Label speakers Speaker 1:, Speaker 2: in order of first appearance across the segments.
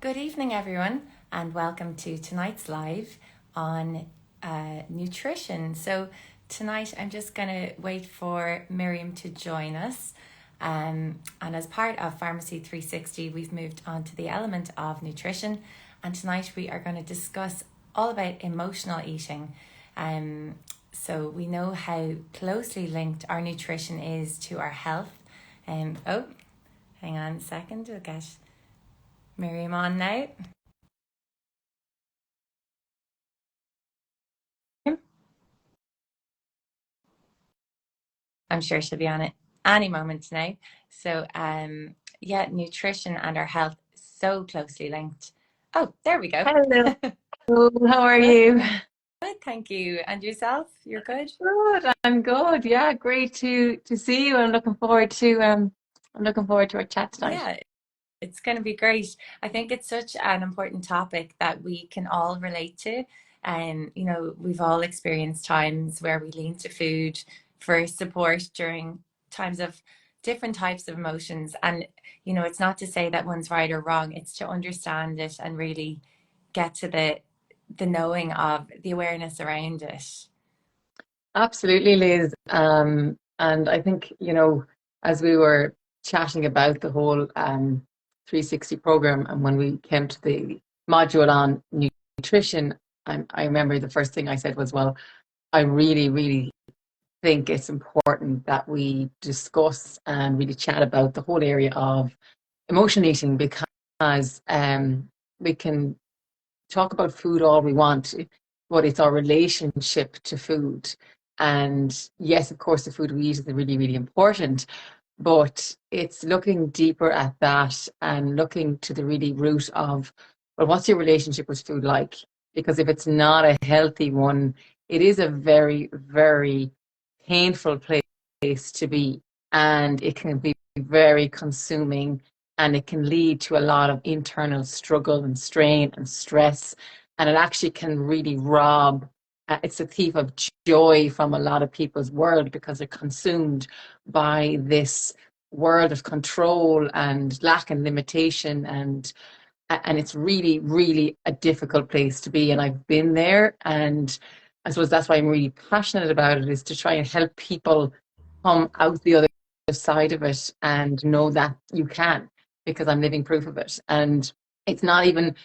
Speaker 1: Good evening, everyone, and welcome to tonight's live on nutrition. So, tonight I'm just going to wait for Miriam to join us. And as part of Pharmacy 360, we've moved on to the element of nutrition. And tonight we are going to discuss all about emotional eating. So, we know how closely linked our nutrition is to our health. Hang on a second, we'll get Miriam on now. I'm sure she'll be on it any moment now. So, nutrition and our health so closely linked. Oh, there we go.
Speaker 2: Hello, how are you?
Speaker 1: Good, thank you. And yourself? You're good?
Speaker 2: Good, I'm good. Yeah, great to see you. I'm looking forward to our chat tonight.
Speaker 1: Yeah, it's going to be great. I think it's such an important topic that we can all relate to. And, we've all experienced times where we lean to food for support during times of different types of emotions. And, it's not to say that one's right or wrong, it's to understand it and really get to the knowing of the awareness around it.
Speaker 2: Absolutely, Liz. And I think, as we were chatting about the whole 360 program, and when we came to the module on nutrition, I remember the first thing I said was, well, I really, really think it's important that we discuss and really chat about the whole area of emotion eating because we can talk about food all we want, but it's our relationship to food. And yes, of course, the food we eat is really, really important, but it's looking deeper at that and looking to the really root of, well, what's your relationship with food like? Because if it's not a healthy one, it is a very, very painful place to be. And it can be very consuming and it can lead to a lot of internal struggle and strain and stress. And it actually can really rob, it's a thief of joy from a lot of people's world because they're consumed by this world of control and lack and limitation and it's really, really a difficult place to be. And I've been there. And I suppose that's why I'm really passionate about it, is to try and help people come out the other side of it and know that you can, because I'm living proof of it. And it's not even,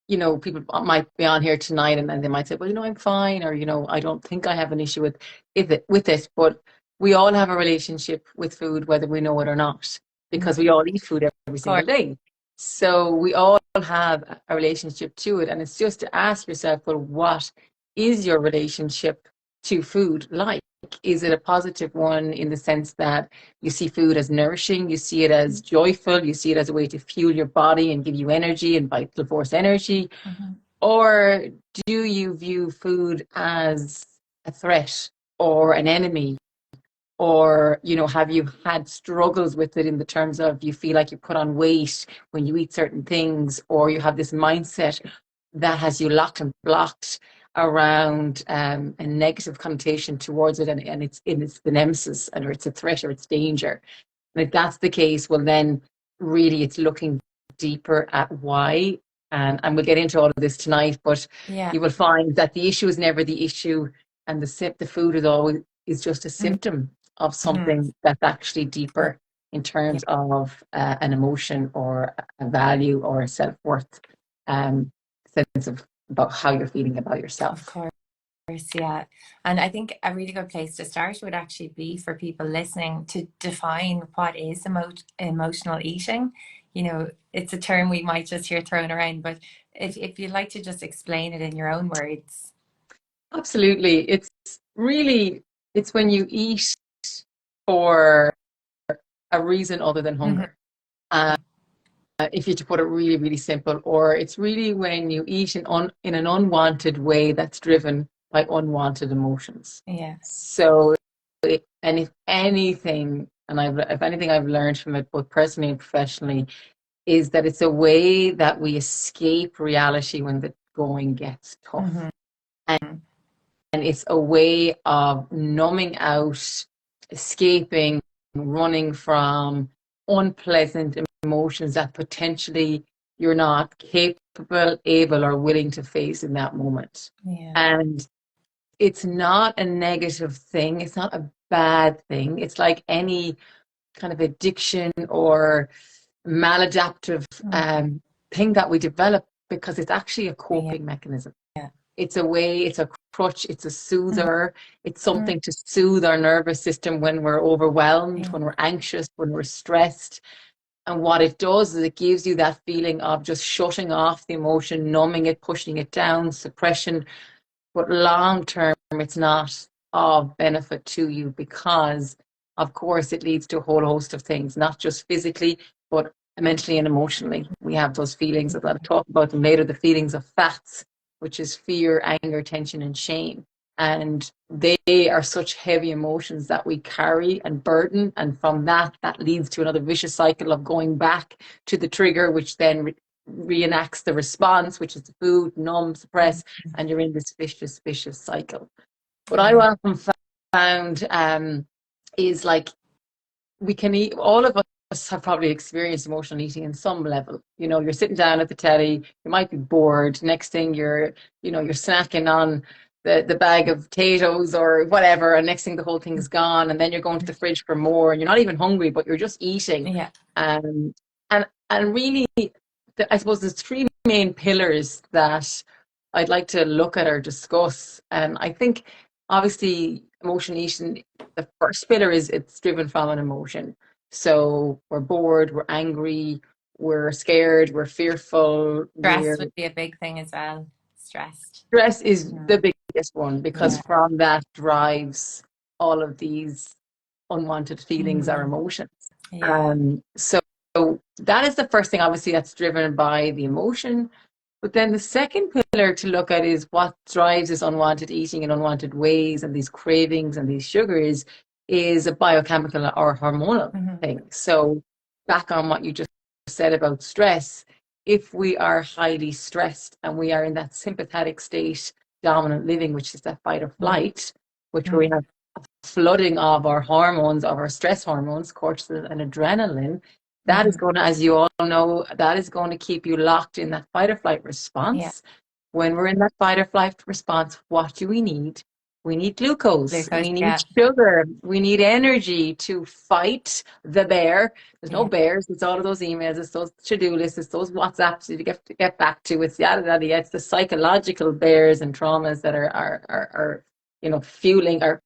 Speaker 2: people might be on here tonight and then they might say, well, I'm fine, or, I don't think I have an issue with it. But we all have a relationship with food, whether we know it or not, because we all eat food every single day. So we all have a relationship to it. And it's just to ask yourself, well, what is your relationship to food like? Is it a positive one in the sense that you see food as nourishing, you see it as joyful, you see it as a way to fuel your body and give you energy and vital force energy?
Speaker 1: Mm-hmm.
Speaker 2: Or do you view food as a threat or an enemy? Or, have you had struggles with it in the terms of you feel like you put on weight when you eat certain things, or you have this mindset that has you locked and blocked around a negative connotation towards it, and it's the nemesis, or it's a threat, or it's danger. And if that's the case, well, then really it's looking deeper at why. And we'll get into all of this tonight, but
Speaker 1: Yeah.
Speaker 2: you will find that the issue is never the issue, and the food is just a symptom of something that's actually deeper in terms of an emotion or a value or a self-worth sense of about how you're feeling about yourself.
Speaker 1: Of course, yeah. And I think a really good place to start would actually be for people listening to define what is emotional eating. It's a term we might just hear thrown around, but if you'd like to just explain it in your own words.
Speaker 2: Absolutely. It's when you eat for a reason other than hunger. If you to put it really, really simple, or it's really when you eat in an unwanted way that's driven by unwanted emotions.
Speaker 1: Yes.
Speaker 2: So, and if anything, if anything I've learned from it, both personally and professionally, is that it's a way that we escape reality when the going gets tough. And it's a way of numbing out, escaping, running from unpleasant emotions that potentially you're not capable, able, or willing to face in that moment.
Speaker 1: Yeah.
Speaker 2: And it's not a negative thing. It's not a bad thing. It's like any kind of addiction or maladaptive
Speaker 1: Mm-hmm.
Speaker 2: thing that we develop, because it's actually a
Speaker 1: Yeah.
Speaker 2: coping mechanism. It's a way, it's a crutch, it's a
Speaker 1: Mm-hmm.
Speaker 2: soother, it's something to soothe our nervous system when we're overwhelmed,
Speaker 1: Yeah.
Speaker 2: when we're anxious, when we're stressed. And what it does is it gives you that feeling of just shutting off the emotion, numbing it, pushing it down, suppression. But long term, it's not of benefit to you, because, of course, it leads to a whole host of things, not just physically, but mentally and emotionally. We have those feelings that I'll talk about them later, the feelings of FATs, which is fear, anger, tension, and shame. And they are such heavy emotions that we carry and burden. And from that, that leads to another vicious cycle of going back to the trigger, which then reenacts the response, which is the food, numb, suppress, and you're in this vicious cycle. What I
Speaker 1: Yeah.
Speaker 2: often found is like, we can eat, all of us have probably experienced emotional eating in some level. You know, you're sitting down at the telly, you might be bored. Next thing you're snacking on the bag of potatoes or whatever, and next thing the whole thing's gone, and then you're going to the fridge for more, and you're not even hungry, but you're just eating.
Speaker 1: Yeah.
Speaker 2: Um, and really, I suppose there's three main pillars that I'd like to look at or discuss. And I think obviously emotional eating, the first pillar is it's driven from an emotion. So we're bored, we're angry, we're scared, we're fearful,
Speaker 1: Stress
Speaker 2: we're
Speaker 1: would be a big thing as well. Stressed.
Speaker 2: stress is the
Speaker 1: Mm.
Speaker 2: biggest one, because
Speaker 1: Yeah.
Speaker 2: from that drives all of these unwanted feelings or
Speaker 1: Mm.
Speaker 2: emotions.
Speaker 1: Yeah.
Speaker 2: So that is the first thing, obviously, that's driven by the emotion. But then the second pillar to look at is what drives this unwanted eating in unwanted ways and these cravings and these sugars is a biochemical or hormonal
Speaker 1: Mm-hmm.
Speaker 2: thing. So back on what you just said about stress, if we are highly stressed and we are in that sympathetic state, dominant living, which is that fight or flight, which where we
Speaker 1: Mm-hmm.
Speaker 2: have flooding of our hormones, of our stress hormones, cortisol and adrenaline, that is
Speaker 1: Mm-hmm.
Speaker 2: going to, as you all know, that is going to keep you locked in that fight or flight
Speaker 1: Yeah.
Speaker 2: response. When we're in that fight or flight response, what do we need? We need glucose.
Speaker 1: Glucose.
Speaker 2: We need
Speaker 1: Yeah.
Speaker 2: sugar. We need energy to fight the bear. There's no
Speaker 1: Yeah.
Speaker 2: bears. It's all of those emails. It's those to-do lists. It's those WhatsApps that you get back to. It's yada yada. Yada. It's the psychological bears and traumas that are fueling or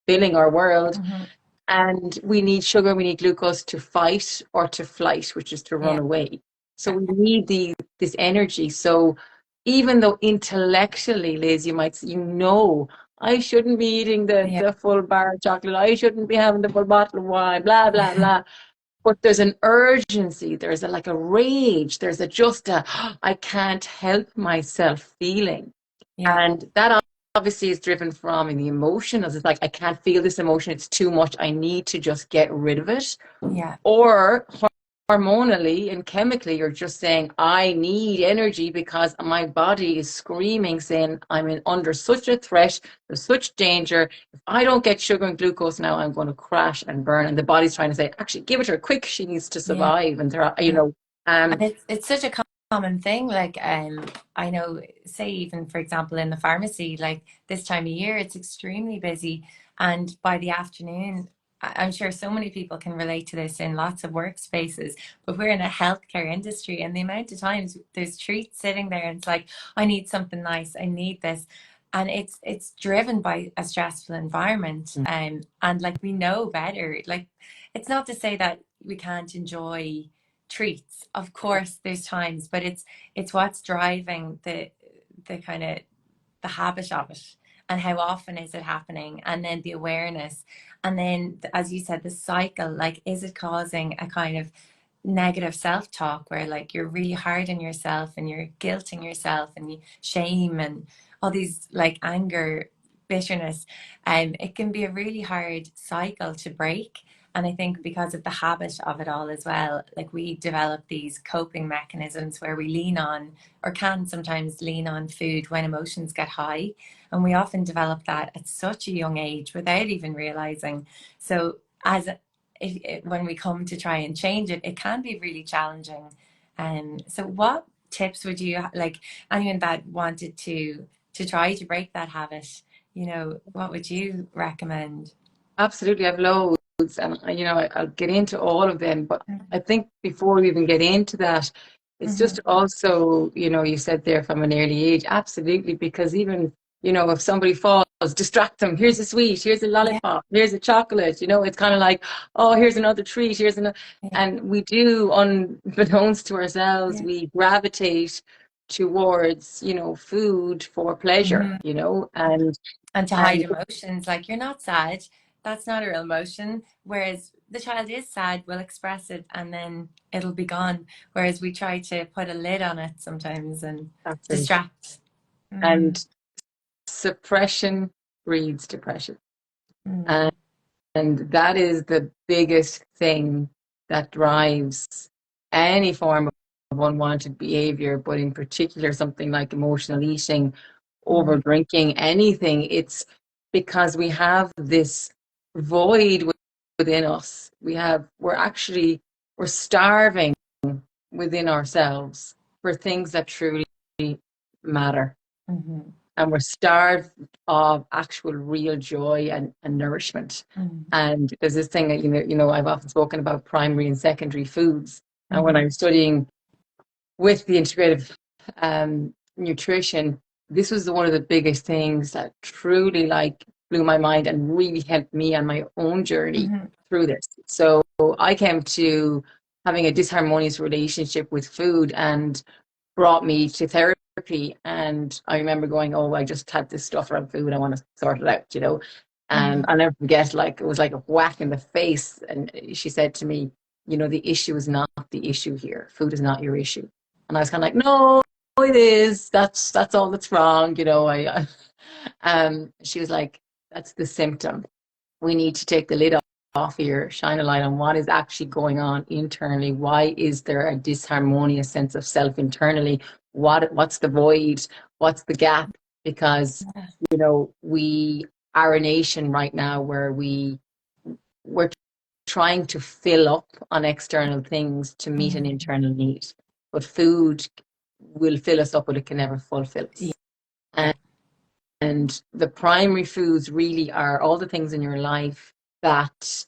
Speaker 2: filling our world.
Speaker 1: Mm-hmm.
Speaker 2: And we need sugar, we need glucose to fight or to flight, which is to run
Speaker 1: Yeah.
Speaker 2: away. So we need this energy. So even though intellectually, Liz, I shouldn't be eating
Speaker 1: Yeah.
Speaker 2: the full bar of chocolate, I shouldn't be having the full bottle of wine, blah, blah, blah. But there's an urgency, there's like a rage, there's just a I can't help myself feeling.
Speaker 1: Yeah.
Speaker 2: And that obviously is driven from the emotion. As it's like, I can't feel this emotion. It's too much. I need to just get rid of it.
Speaker 1: Yeah.
Speaker 2: Or hormonally and chemically, you're just saying, I need energy because my body is screaming, saying, under such a threat. There's such danger. If I don't get sugar and glucose now, I'm going to crash and burn. And the body's trying to say, actually, give it to her quick. She needs to
Speaker 1: Yeah.
Speaker 2: survive. And
Speaker 1: And it's such a common thing. Like I know, say even for example in the pharmacy, like this time of year, it's extremely busy, and by the afternoon, I'm sure so many people can relate to this in lots of workspaces. But we're in a healthcare industry, and the amount of times there's treats sitting there, and it's like, I need something nice, I need this. And it's driven by a stressful environment, and like we know better. Like, it's not to say that we can't enjoy treats. Of course, there's times, but it's what's driving the kind of the habit of it, and how often is it happening, and then the awareness, and then as you said, the cycle. Like, is it causing a kind of negative self-talk where like you're really hard on yourself and you're guilting yourself and shame and all these, like, anger, bitterness. It can be a really hard cycle to break. And I think because of the habit of it all as well, like, we develop these coping mechanisms where we lean on, or can sometimes lean on, food when emotions get high. And we often develop that at such a young age without even realizing. So when we come to try and change it, it can be really challenging. So what tips would you like anyone that wanted to try to break that habit? What would you recommend?
Speaker 2: Absolutely, I've loads, and I'll get into all of them. But I think before we even get into that, it's
Speaker 1: Mm-hmm.
Speaker 2: just also, you said there from an early age, absolutely, because even, if somebody falls, distract them. Here's a sweet, here's a
Speaker 1: Yeah,
Speaker 2: lollipop, here's a chocolate. It's kind of like, oh, here's another treat, here's another,
Speaker 1: yeah,
Speaker 2: and we do, unbeknownst to ourselves,
Speaker 1: yeah.
Speaker 2: we gravitate towards, food for pleasure,
Speaker 1: Mm-hmm.
Speaker 2: and
Speaker 1: And to hide
Speaker 2: and
Speaker 1: emotions, like you're not sad, that's not a real emotion. Whereas the child is sad, will express it, and then it'll be gone. Whereas we try to put a lid on it sometimes and
Speaker 2: absolutely.
Speaker 1: distract. Mm,
Speaker 2: And suppression breeds depression. And,
Speaker 1: mm,
Speaker 2: and that is the biggest thing that drives any form of unwanted behavior, but in particular, something like emotional eating, over
Speaker 1: mm,
Speaker 2: drinking, anything. It's because we have this void within us. We're starving within ourselves for things that truly matter.
Speaker 1: mm,
Speaker 2: And we're starved of actual real joy and nourishment.
Speaker 1: mm,
Speaker 2: And there's this thing that, I've often spoken about primary and secondary foods. And when
Speaker 1: mm,
Speaker 2: I'm studying with the integrative nutrition, this was one of the biggest things that truly like blew my mind and really helped me on my own journey
Speaker 1: mm,
Speaker 2: through this. So I came to having a disharmonious relationship with food, and brought me to therapy. And I remember going, oh, I just had this stuff around food. I want to sort it out. And
Speaker 1: mm,
Speaker 2: I'll never forget, like, it was like a whack in the face. And she said to me, the issue is not the issue here. Food is not your issue. And I was kind of like, no, it is. That's all that's wrong. She was like, that's the symptom. We need to take the lid off here, shine a light on what is actually going on internally. Why is there a disharmonious sense of self internally? What's the void? What's the gap? Because
Speaker 1: yeah,
Speaker 2: we are a nation right now where we're trying to fill up on external things to meet an
Speaker 1: mm,
Speaker 2: internal need. But food will fill us up, but it can never fulfill us.
Speaker 1: yeah,
Speaker 2: And the primary foods really are all the things in your life that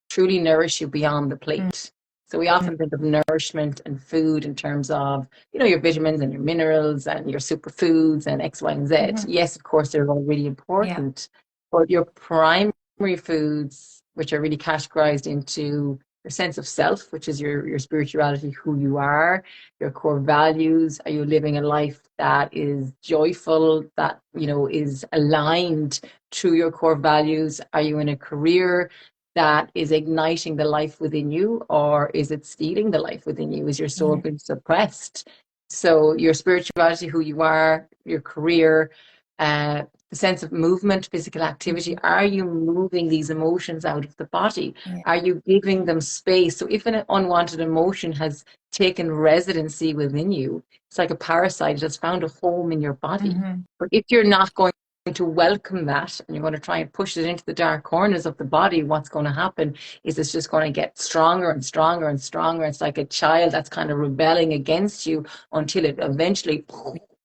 Speaker 2: truly nourish you beyond the
Speaker 1: mm,
Speaker 2: plate. So we
Speaker 1: mm,
Speaker 2: often think of nourishment and food in terms of, your vitamins and your minerals and your superfoods and X, Y, and Z.
Speaker 1: mhm,
Speaker 2: Yes, of course, they're all really
Speaker 1: yeah,
Speaker 2: important, but your primary foods, which are really categorized into your sense of self, which is your spirituality, who you are, your core values. Are you living a life that is joyful, that, is aligned to your core values? Are you in a career that is igniting the life within you, or is it stealing the life within you? Is your soul
Speaker 1: mm,
Speaker 2: being suppressed? So your spirituality, who you are, your career, the sense of movement, physical activity,
Speaker 1: mhm,
Speaker 2: are you moving these emotions out of the body?
Speaker 1: yeah,
Speaker 2: Are you giving them space? So if an unwanted emotion has taken residency within you, it's like a parasite, it has found a home in your body.
Speaker 1: mhm,
Speaker 2: But if you're not going to welcome that and you're going to try and push it into the dark corners of the body, what's going to happen is it's just going to get stronger and stronger and stronger. It's like a child that's kind of rebelling against you until it eventually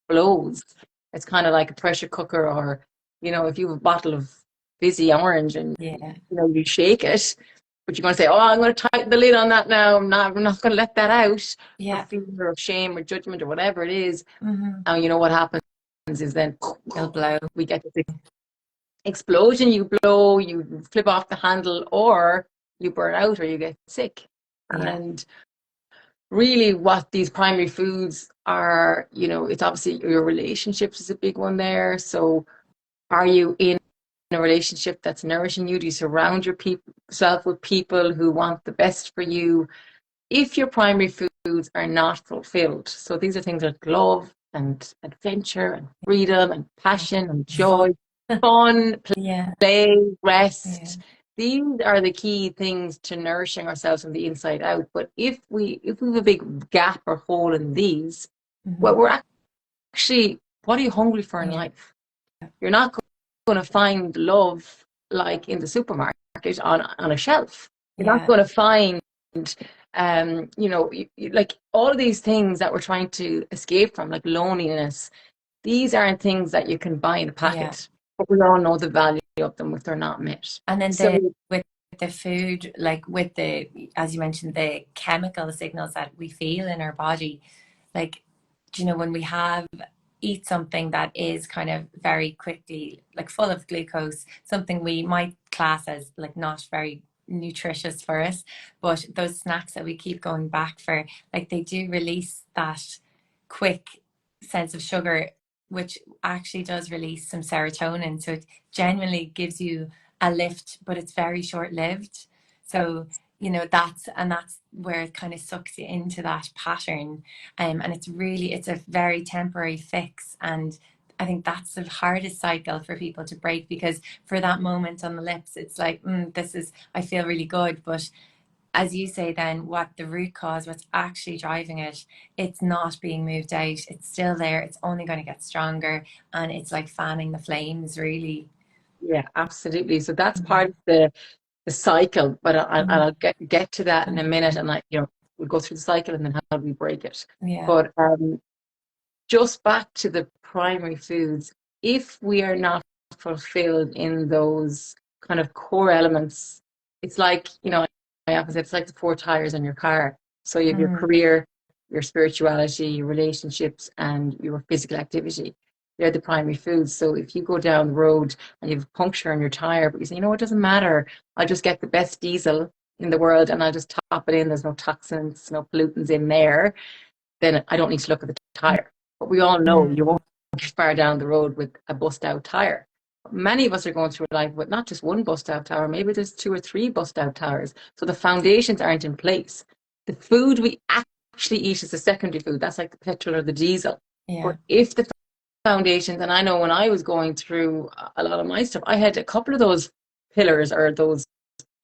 Speaker 2: blows. It's kind of like a pressure cooker, or if you have a bottle of fizzy orange and
Speaker 1: yeah,
Speaker 2: you shake it, but you're going to say, oh, I'm going to tighten the lid on that now. I'm not going to let that out for
Speaker 1: yeah,
Speaker 2: fear of shame or judgment or whatever it is.
Speaker 1: mhm.
Speaker 2: And what happens is then
Speaker 1: It'll blow.
Speaker 2: we get this explosion. You blow, you flip off the handle, or you burn out, or you get sick.
Speaker 1: Yeah,
Speaker 2: And really, what these primary foods are, it's obviously your relationships is a big one there. So are you in a relationship that's nourishing you? Do you surround yourself with people who want the best for you? If your primary foods are not fulfilled, so these are things like love and adventure and freedom and
Speaker 1: yeah,
Speaker 2: passion and
Speaker 1: fun.
Speaker 2: joy, fun,
Speaker 1: Yeah,
Speaker 2: play,
Speaker 1: yeah,
Speaker 2: rest. These are the key things to nourishing ourselves from the inside out. But if we have a big gap or hole in these, well,
Speaker 1: mhm,
Speaker 2: we're actually, what are you hungry for in
Speaker 1: yeah,
Speaker 2: life? You're not going to find love like in the supermarket on a shelf. You're not
Speaker 1: yeah,
Speaker 2: going to find like all of these things that we're trying to escape from, like loneliness, these aren't things that you can buy in a
Speaker 1: Yeah.
Speaker 2: packet, but we all know the value of them if they're not met.
Speaker 1: And then
Speaker 2: So
Speaker 1: with the food, like with as you mentioned, the chemical signals that we feel in our body, like, when we eat something that is kind of very quickly, like full of glucose, something we might class as like not very nutritious for us, but those snacks that we keep going back for, like they do release that quick sense of sugar, which actually does release some serotonin. So it genuinely gives you a lift, but it's very short lived. So, that's where it kind of sucks you into that pattern. And it's a very temporary fix. And I think that's the hardest cycle for people to break, because for that moment on the lips, it's like, I feel really good. But as you say, then what the root cause, what's actually driving it, it's not being moved out. It's still there. It's only going to get stronger. And it's like fanning the flames, really.
Speaker 2: yeah, absolutely. So that's
Speaker 1: Mhm.
Speaker 2: part of the cycle, but
Speaker 1: Mhm.
Speaker 2: I'll get to that in a minute, and we'll go through the cycle and then how do we break it.
Speaker 1: Yeah.
Speaker 2: But just back to the primary foods, if we are not fulfilled in those kind of core elements, it's like, I often say it's like the four tires on your car. So you have your
Speaker 1: Mm.
Speaker 2: career, your spirituality, your relationships, and your physical activity. They're the primary foods. So if you go down the road and you have a puncture in your tire, but you say, it doesn't matter. I'll just get the best diesel in the world and I'll just top it in. There's no toxins, no pollutants in there. Then I don't need to look at the tire. But we all know you
Speaker 1: Mm.
Speaker 2: won't get far down the road with a bust out tire. Many of us are going through life with not just one bust out tire, maybe there's two or three bust out tires. So the foundations aren't in place. The food we actually eat is the secondary food. That's like the petrol or the diesel.
Speaker 1: Yeah.
Speaker 2: But if the foundations, and I know when I was going through a lot of my stuff, I had a couple of those pillars or those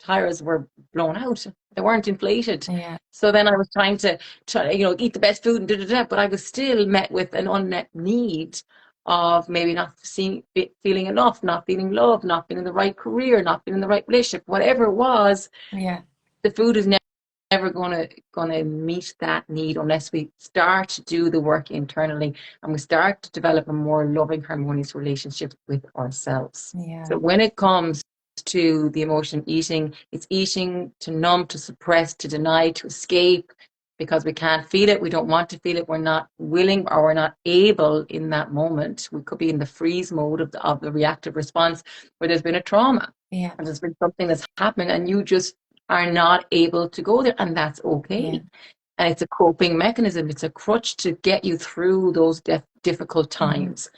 Speaker 2: tires were blown out. They weren't inflated.
Speaker 1: Yeah.
Speaker 2: So then I was trying to eat the best food and but I was still met with an unmet need of maybe not feeling enough, not feeling loved, not being in the right career, not being in the right relationship, whatever it was.
Speaker 1: Yeah.
Speaker 2: The food is never gonna meet that need unless we start to do the work internally and we start to develop a more loving, harmonious relationship with ourselves.
Speaker 1: Yeah.
Speaker 2: So when it comes to the emotion eating, it's eating to numb, to suppress, to deny, to escape, because we can't feel it, we don't want to feel it, we're not willing or we're not able in that moment. We could be in the freeze mode of the reactive response where there's been a trauma
Speaker 1: Yeah.
Speaker 2: and there's been something that's happened and you just are not able to go there, and that's
Speaker 1: Yeah.
Speaker 2: okay. And it's a coping mechanism, it's a crutch to get you through those difficult
Speaker 1: Hmm.
Speaker 2: times.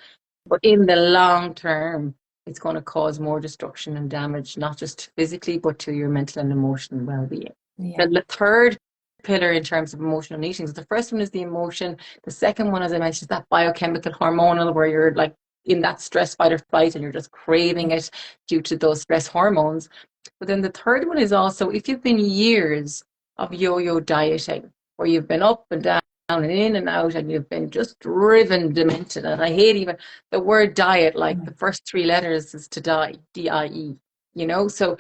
Speaker 2: But in the long term, it's going to cause more destruction and damage, not just physically, but to your mental and emotional well-being.
Speaker 1: Yeah.
Speaker 2: The third pillar in terms of emotional eating, so the first one is the emotion. The second one, as I mentioned, is that biochemical hormonal, where you're like in that stress fight or flight and you're just craving
Speaker 1: Yeah.
Speaker 2: it due to those stress hormones. But then the third one is also if you've been years of yo-yo dieting, where you've been up and down and in and out and you've been just driven demented. And I hate even the word diet, like the
Speaker 1: Mm.
Speaker 2: first three letters is to die, D-I-E, So,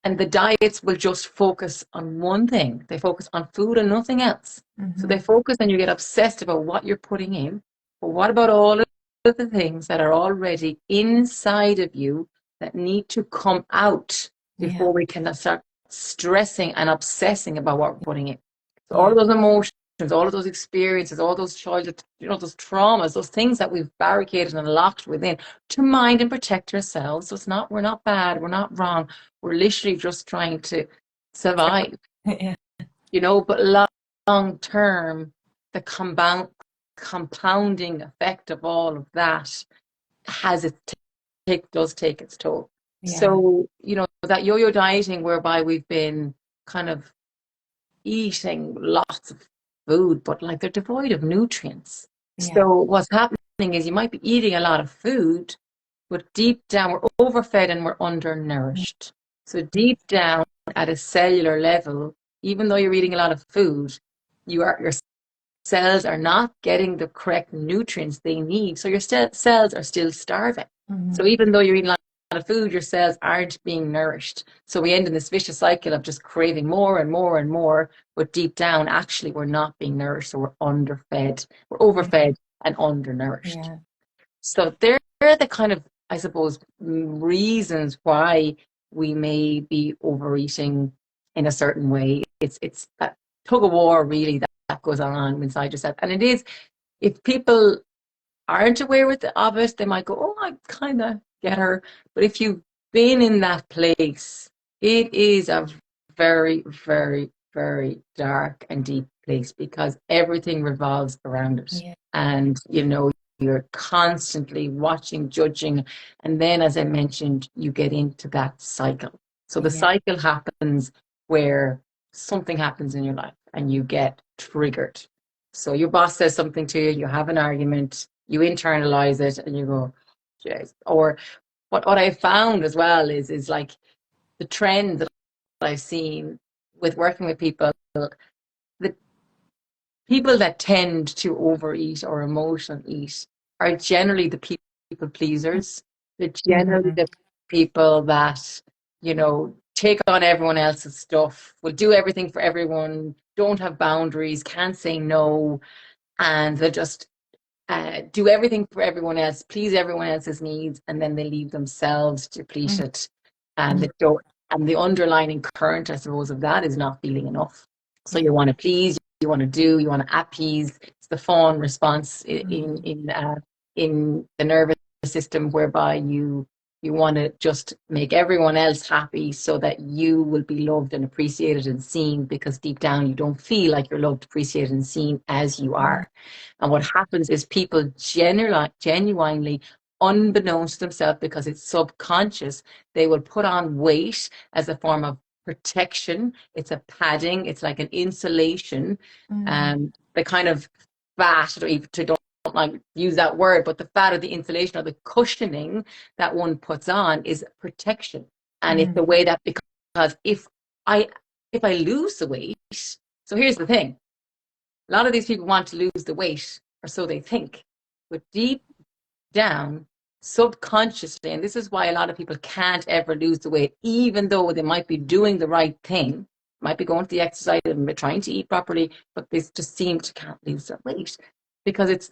Speaker 2: and the diets will just focus on one thing. They focus on food and nothing else. So they
Speaker 1: Hmm.
Speaker 2: focus and you get obsessed about what you're putting in. But what about all of the things that are already inside of you that need to come out
Speaker 1: Yeah.
Speaker 2: before we can start stressing and obsessing about what we're putting in? So all
Speaker 1: Yeah.
Speaker 2: of those emotions, all of those experiences, all those childhood, those traumas, those things that we've barricaded and locked within to mind and protect ourselves. So we're not bad, we're not wrong. We're literally just trying to survive,
Speaker 1: Yeah.
Speaker 2: but long term, the compounding effect of all of that has does take its toll.
Speaker 1: Yeah.
Speaker 2: So, that yo-yo dieting whereby we've been kind of eating lots of food, but like they're devoid of nutrients.
Speaker 1: Yeah.
Speaker 2: So what's happening is you might be eating a lot of food, but deep down we're overfed and we're undernourished. So deep down at a cellular level, even though you're eating a lot of food, your cells are not getting the correct nutrients they need. So your cells are still starving. So
Speaker 1: Hmm.
Speaker 2: even though you're eating a lot of food, your cells aren't being nourished. So we end in this vicious cycle of just craving more and more and more. But deep down, actually, we're not being nourished. So we're underfed, we're overfed and undernourished.
Speaker 1: Yeah.
Speaker 2: So they're the kind of, I suppose, reasons why we may be overeating in a certain way. It's that tug of war really that goes on inside yourself. And it is, if people aren't aware of it, they might go, oh, I kind of get her. But if you've been in that place, it is a very, very, very dark and deep place because everything revolves around it.
Speaker 1: Yeah.
Speaker 2: And, you're constantly watching, judging. And then, as I mentioned, you get into that cycle. So the cycle happens where something happens in your life and you get triggered. So your boss says something to you, you have an argument, you internalize it and you go, jeez. Or what I found as well is like the trend that I've seen with working with people, the people that tend to overeat or emotional eat are generally the people pleasers. They're generally the people that, take on everyone else's stuff, will do everything for everyone, don't have boundaries, can't say no, and they'll just do everything for everyone else, please everyone else's needs, and then they leave themselves depleted. And they don't, and the underlying current, I suppose, of that is not feeling enough. So you want to please, you want to do, you want to appease. It's the fawn response in the nervous system, whereby you want to just make everyone else happy so that you will be loved and appreciated and seen, because deep down you don't feel like you're loved, appreciated, and seen as you are. And what happens is people genuinely, unbeknownst to themselves, because it's subconscious, they will put on weight as a form of protection. It's a padding. It's like an insulation. The kind of fat, or even don't like use that word, but the fat or the insulation or the cushioning that one puts on is protection. And it's the way that, because if I lose the weight, so here's the thing. A lot of these people want to lose the weight, or so they think. But deep down, subconsciously, and this is why a lot of people can't ever lose the weight, even though they might be doing the right thing, might be going to the exercise and trying to eat properly, but they just seem to can't lose their weight, because it's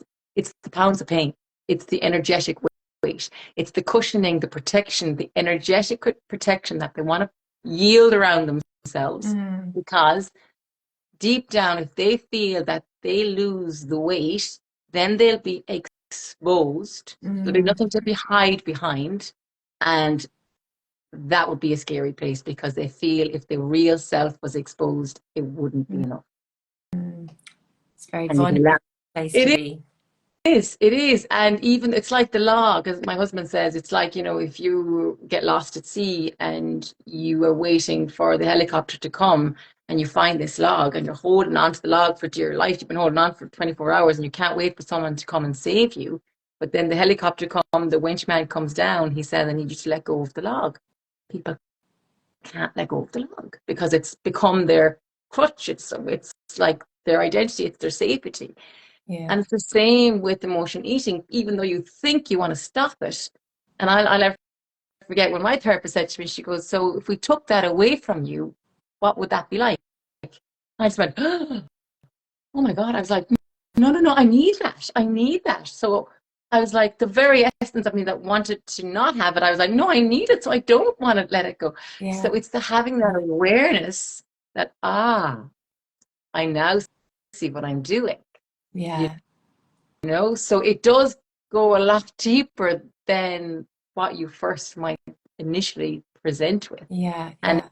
Speaker 2: the pounds of pain, it's the energetic weight, it's the cushioning, the protection, the energetic protection that they want to yield around themselves, because deep down, if they feel that they lose the weight, then they'll be exposed. There'll be nothing to hide behind. And that would be a scary place, because they feel if the real self was exposed, it wouldn't be enough.
Speaker 1: It's very vulnerable place to be.
Speaker 2: It is. And even it's like the log, as my husband says, it's like, if you get lost at sea and you are waiting for the helicopter to come, and you find this log and you're holding on to the log for dear life, you've been holding on for 24 hours and you can't wait for someone to come and save you. But then the helicopter comes, the winch man comes down, he says, I need you to let go of the log. People can't let go of the log because it's become their crutch. It's like their identity, it's their safety.
Speaker 1: Yeah.
Speaker 2: And it's the same with emotion eating, even though you think you want to stop it. And I'll never forget when my therapist said to me, she goes, so if we took that away from you, what would that be like? I just went, oh my God. I was like, no, I need that. So I was like, the very essence of me that wanted to not have it, I was like, no, I need it. So I don't want to let it go.
Speaker 1: Yeah.
Speaker 2: So it's the having that awareness that, I now see what I'm doing.
Speaker 1: Yeah.
Speaker 2: So it does go a lot deeper than what you first might initially present with.
Speaker 1: Yeah.
Speaker 2: And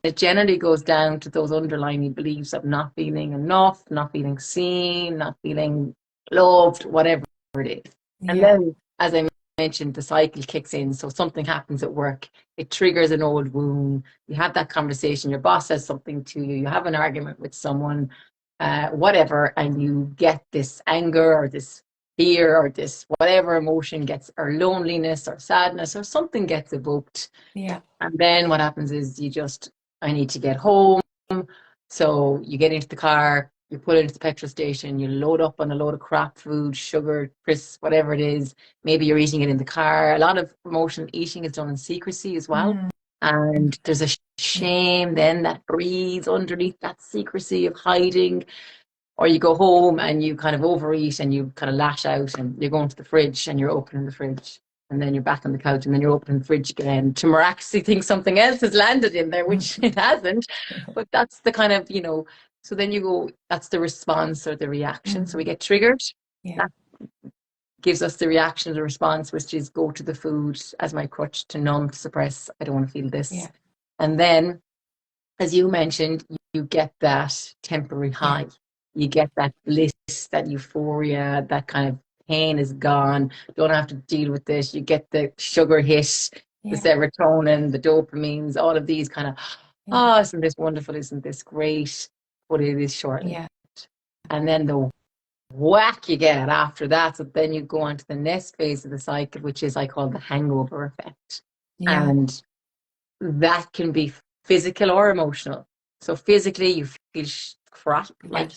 Speaker 2: it generally goes down to those underlying beliefs of not feeling enough, not feeling seen, not feeling loved, whatever it is. And then, as I mentioned, the cycle kicks in. So something happens at work, it triggers an old wound. You have that conversation, your boss says something to you, you have an argument with someone, whatever, and you get this anger or this fear or this whatever emotion gets, or loneliness or sadness or something gets evoked.
Speaker 1: Yeah.
Speaker 2: And then what happens is I need to get home. So you get into the car, you pull into the petrol station, you load up on a load of crap food, sugar, crisps, whatever it is. Maybe you're eating it in the car. A lot of emotional eating is done in secrecy as well.
Speaker 1: Mm.
Speaker 2: And there's a
Speaker 1: Yeah.
Speaker 2: shame then that breathes underneath that secrecy of hiding. Or you go home and you kind of overeat and you kind of lash out and you're going to the fridge and you're opening the fridge. And then you're back on the couch and then you're opening the fridge again to miraculously think something else has landed in there, which it hasn't. But that's the kind of, so then you go, that's the response or the reaction. So we
Speaker 1: Mm.
Speaker 2: get triggered.
Speaker 1: Yeah.
Speaker 2: That gives us the reaction, the response, which is go to the food as my crutch to numb, to suppress. I don't want to feel this.
Speaker 1: Yeah.
Speaker 2: And then, as you mentioned, you get that temporary
Speaker 1: Yeah.
Speaker 2: high. You get that bliss, that euphoria, that kind of pain is gone. Don't have to deal with this. You get the sugar hit, the
Speaker 1: Yeah.
Speaker 2: serotonin, the dopamines, all of these kind of,
Speaker 1: Yeah.
Speaker 2: oh, isn't this wonderful? Isn't this great? But it is short-lived.
Speaker 1: Yeah.
Speaker 2: And then the whack you get after that. So then you go on to the next phase of the cycle, which is I call the hangover effect.
Speaker 1: Yeah.
Speaker 2: And that can be physical or emotional. So physically, you feel crap.
Speaker 1: Yeah.
Speaker 2: Like,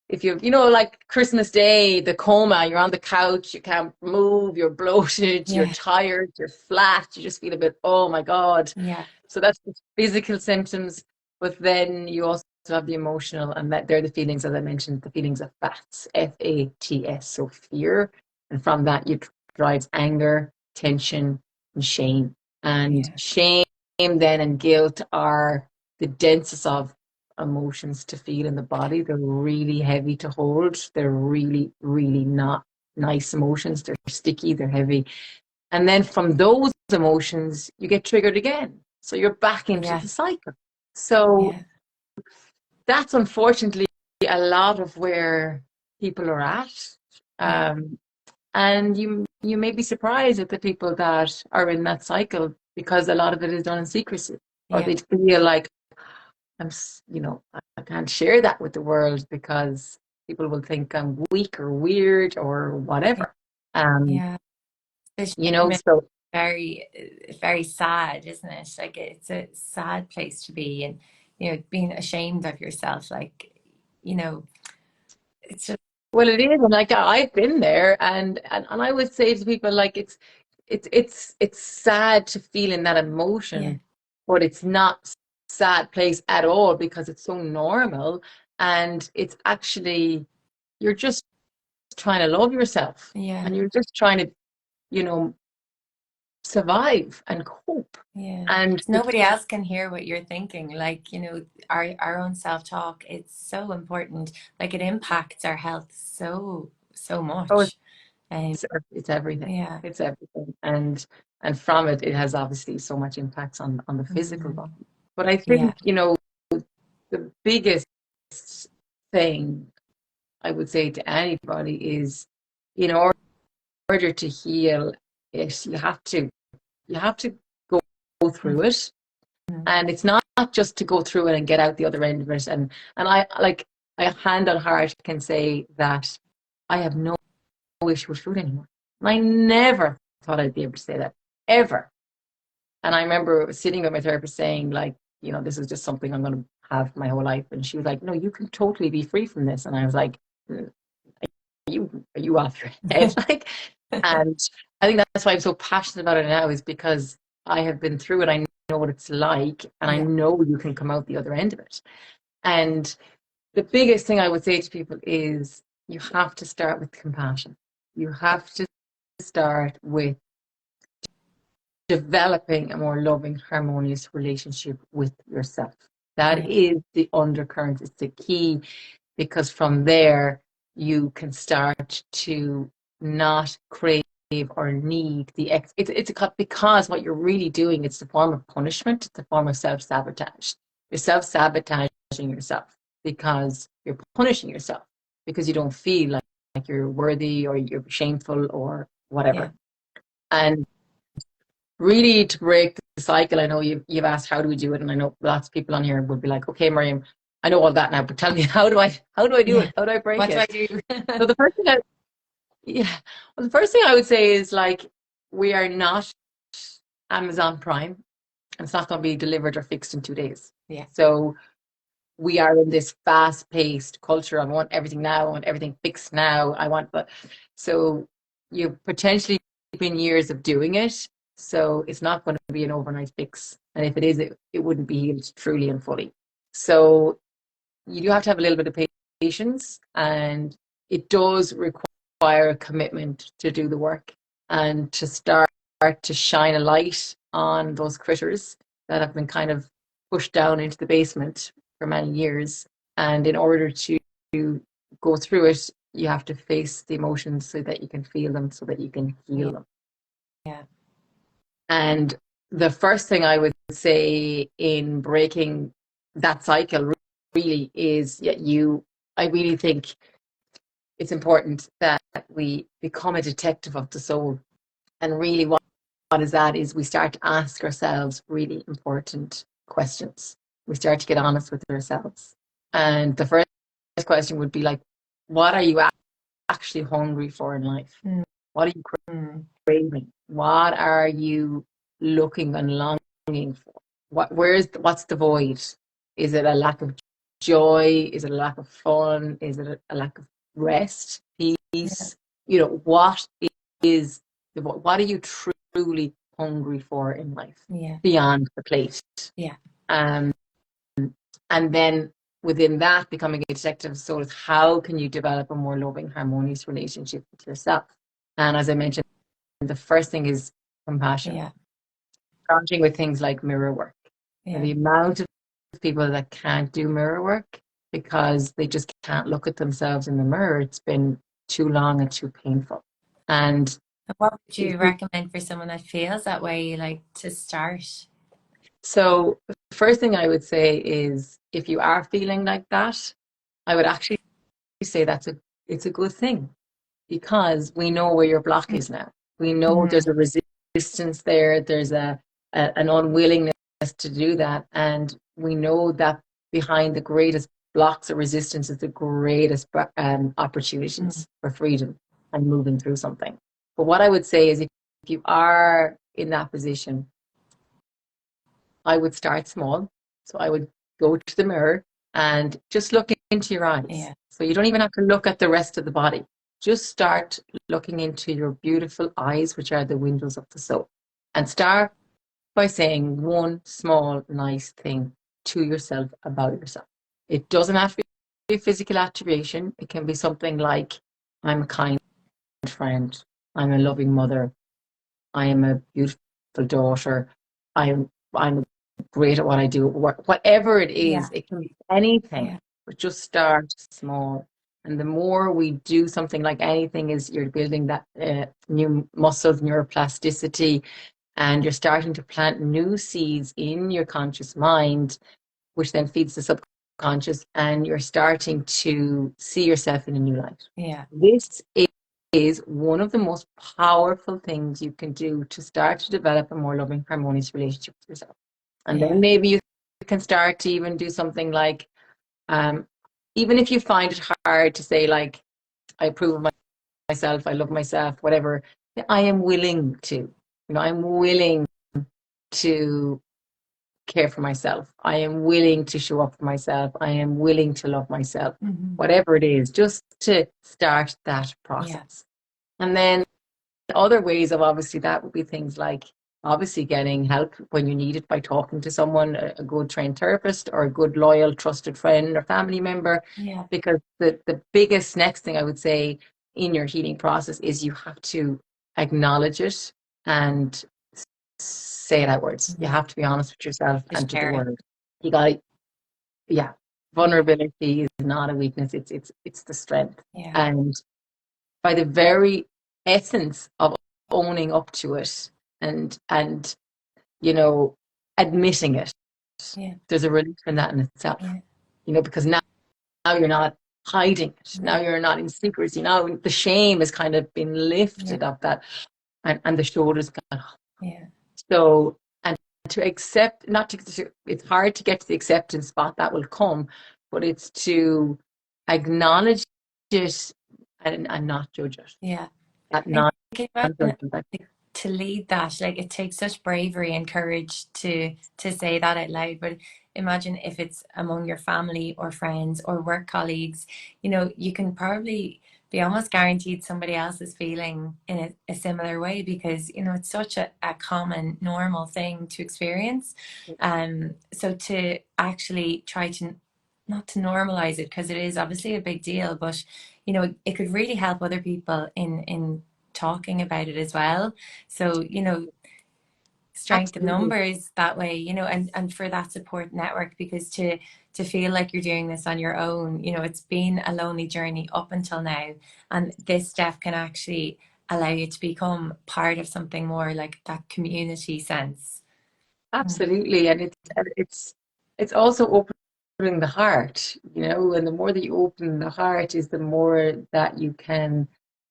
Speaker 2: if like Christmas Day, the coma, you're on the couch, you can't move, you're bloated, you're
Speaker 1: Yeah.
Speaker 2: tired, you're flat, you just feel a bit, oh my God.
Speaker 1: Yeah.
Speaker 2: So that's the physical symptoms. But then you also have the emotional, and that they're the feelings, as I mentioned, the feelings of FATS, FATS, so fear. And from that, you drives anger, tension, and shame. And
Speaker 1: Yeah.
Speaker 2: shame then and guilt are the densest of emotions to feel in the body. They're really heavy to hold. They're really, really not nice emotions. They're sticky, they're heavy. And then from those emotions, you get triggered again. So you're back into
Speaker 1: Yeah.
Speaker 2: the cycle. So
Speaker 1: Yeah.
Speaker 2: that's unfortunately a lot of where people are at.
Speaker 1: Yeah.
Speaker 2: Um, and you may be surprised at the people that are in that cycle because a lot of it is done in secrecy, or
Speaker 1: Yeah.
Speaker 2: they feel like I can't share that with the world because people will think I'm weak or weird or whatever. Um,
Speaker 1: Yeah. The shame is
Speaker 2: so
Speaker 1: very, very sad, isn't it? Like it's a sad place to be, and being ashamed of yourself, like you know, it's just
Speaker 2: well, it is, and like I've been there, and I would say to people like it's sad to feel in that
Speaker 1: yeah,
Speaker 2: emotion, but it's not sad place at all because it's so normal, and it's actually you're just trying to love yourself,
Speaker 1: yeah,
Speaker 2: and you're just trying to you know survive and cope,
Speaker 1: yeah.
Speaker 2: and
Speaker 1: 'Cause nobody else can hear what you're thinking. Like our own self-talk. It's so important. Like it impacts our health so
Speaker 2: oh,
Speaker 1: much. And
Speaker 2: it's everything.
Speaker 1: yeah,
Speaker 2: It's everything. And from it, it has obviously so much impacts on the physical
Speaker 1: mm,
Speaker 2: body. But I
Speaker 1: yeah,
Speaker 2: think, the biggest thing I would say to anybody is in order to heal it, you have to go
Speaker 1: mm,
Speaker 2: through it.
Speaker 1: mm,
Speaker 2: And it's not just to go through it and get out the other end of it. And I hand on heart can say that I have no issue with food anymore. And I never thought I'd be able to say that ever. And I remember sitting with my therapist saying, like, this is just something I'm going to have my whole life. And she was like, no, you can totally be free from this. And I was like, "Mm, are you off your head?" Like, and I think that's why I'm so passionate about it now is because I have been through it. I know what it's like, and I
Speaker 1: yeah,
Speaker 2: know you can come out the other end of it. And the biggest thing I would say to people is you have to start with compassion. You have to start with developing a more loving, harmonious relationship with yourself. That
Speaker 1: yeah,
Speaker 2: is the undercurrent, it's the key, because from there you can start to not crave or need because what you're really doing, it's a form of punishment, it's a form of self-sabotage. You're self-sabotaging yourself because you're punishing yourself because you don't feel like you're worthy or you're shameful or
Speaker 1: yeah,
Speaker 2: whatever. And really to break the cycle, I know you've asked how do we do it, and I know lots of people on here would be like, okay, Miriam, I know all that now, but tell me how do I do
Speaker 1: yeah.
Speaker 2: it? How do I break
Speaker 1: What do I
Speaker 2: it?
Speaker 1: do?
Speaker 2: So yeah, well, the first thing I would say is like we are not Amazon Prime, and it's not going to be delivered or fixed in 2 days.
Speaker 1: Yeah,
Speaker 2: So we are in this fast-paced culture. I want everything now. I want everything fixed now. So you've potentially been years of doing it. So it's not going to be an overnight fix. And if it is, it wouldn't be healed truly and fully. So you do have to have a little bit of patience, and it does require a commitment to do the work and to start to shine a light on those critters that have been kind of pushed down into the basement for many years. And in order to go through it, you have to face the emotions so that you can feel them, so that you can heal them.
Speaker 1: Yeah.
Speaker 2: And the first thing I would say in breaking that cycle really is, I really think it's important that we become a detective of the soul. And really what is that is we start to ask ourselves really important questions. We start to get honest with ourselves. And the first question would be like, what are you actually hungry for in life? What are you craving? What are you looking and longing for? What's the void? Is it a lack of joy? Is it a lack of fun? Is it a lack of rest, peace? What is what are you truly hungry for in life beyond the plate? And then within that, becoming a detective of soul is how can you develop a more loving, harmonious relationship with yourself? And as I mentioned, the first thing is compassion. Starting with things like mirror work. The amount of people that can't do mirror work because they just can't look at themselves in the mirror. It's been too long and too painful. And
Speaker 1: what would you recommend for someone that feels that way, like to start?
Speaker 2: So the first thing I would say is if you are feeling like that, I would actually say it's a good thing, because we know where your block is now. We know there's a resistance there. There's an unwillingness to do that. And we know that behind the greatest blocks of resistance is the greatest opportunities for freedom and moving through something. But what I would say is if you are in that position, I would start small. So I would go to the mirror and just look into your eyes. So you don't even have to look at the rest of the body. Just start looking into your beautiful eyes, which are the windows of the soul. And start by saying one small, nice thing to yourself about yourself. It doesn't have to be a physical attribution. It can be something like, I'm a kind friend. I'm a loving mother. I am a beautiful daughter. I'm great at what I do. Whatever it is, it can be anything, but just start small. And the more we do something like anything, is you're building that new muscles, neuroplasticity, and you're starting to plant new seeds in your conscious mind, which then feeds the subconscious, and you're starting to see yourself in a new light. This is one of the most powerful things you can do to start to develop a more loving, harmonious relationship with yourself. And then maybe you can start to even do something like, even if you find it hard to say, like, I approve of myself, I love myself, whatever, I am willing to, I'm willing to care for myself. I am willing to show up for myself. I am willing to love myself, whatever it is, just to start that process. And then other ways of obviously that would be things like obviously getting help when you need it by talking to someone, a good trained therapist or a good, loyal, trusted friend or family member. Because the biggest next thing I would say in your healing process is you have to acknowledge it and say it outwards. You have to be honest with yourself and to the world. You got vulnerability is not a weakness, it's the strength. And by the very essence of owning up to it and admitting it, there's a relief in that in itself. Because now you're not hiding it. Now you're not in secrecy. Now the shame has kind of been lifted up, that and the shoulders gone up. So, and to accept, not to, it's hard to get to the acceptance spot that will come, but it's to acknowledge it and not judge it.
Speaker 1: To lead that, like, it takes such bravery and courage to say that out loud, but imagine if it's among your family or friends or work colleagues, you can probably be almost guaranteed somebody else is feeling in a similar way because, it's such a common, normal thing to experience. So to actually try to not to normalize it because it is obviously a big deal, but it could really help other people in talking about it as well. So, strength in
Speaker 2: Absolutely.
Speaker 1: numbers that way, and for that support network, because to feel like you're doing this on your own, it's been a lonely journey up until now, and this step can actually allow you to become part of something more like that community sense. Mm.
Speaker 2: Absolutely, and it's also opening the heart, and the more that you open the heart is the more that you can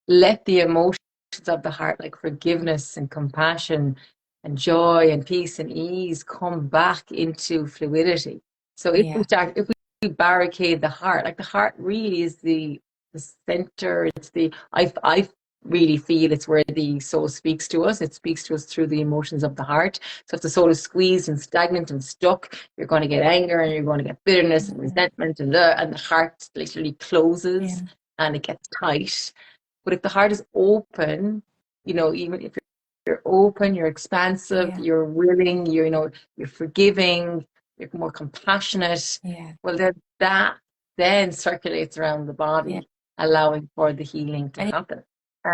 Speaker 2: let the emotions of the heart, like forgiveness and compassion and joy and peace and ease, come back into fluidity. So
Speaker 1: Yeah,
Speaker 2: if we barricade the heart, like the heart really is the center, I really feel it's where the soul speaks to us. It speaks to us through the emotions of the heart. So if the soul is squeezed and stagnant and stuck, you're going to get anger and you're going to get bitterness and
Speaker 1: mm,
Speaker 2: resentment, and the heart literally closes
Speaker 1: yeah,
Speaker 2: and it gets tight. But if the heart is open, even if you're open, you're expansive,
Speaker 1: yeah,
Speaker 2: you're willing, you're forgiving, you're more compassionate,
Speaker 1: yeah,
Speaker 2: well, then that then circulates around the
Speaker 1: yeah.
Speaker 2: body, allowing for the healing to
Speaker 1: And
Speaker 2: happen.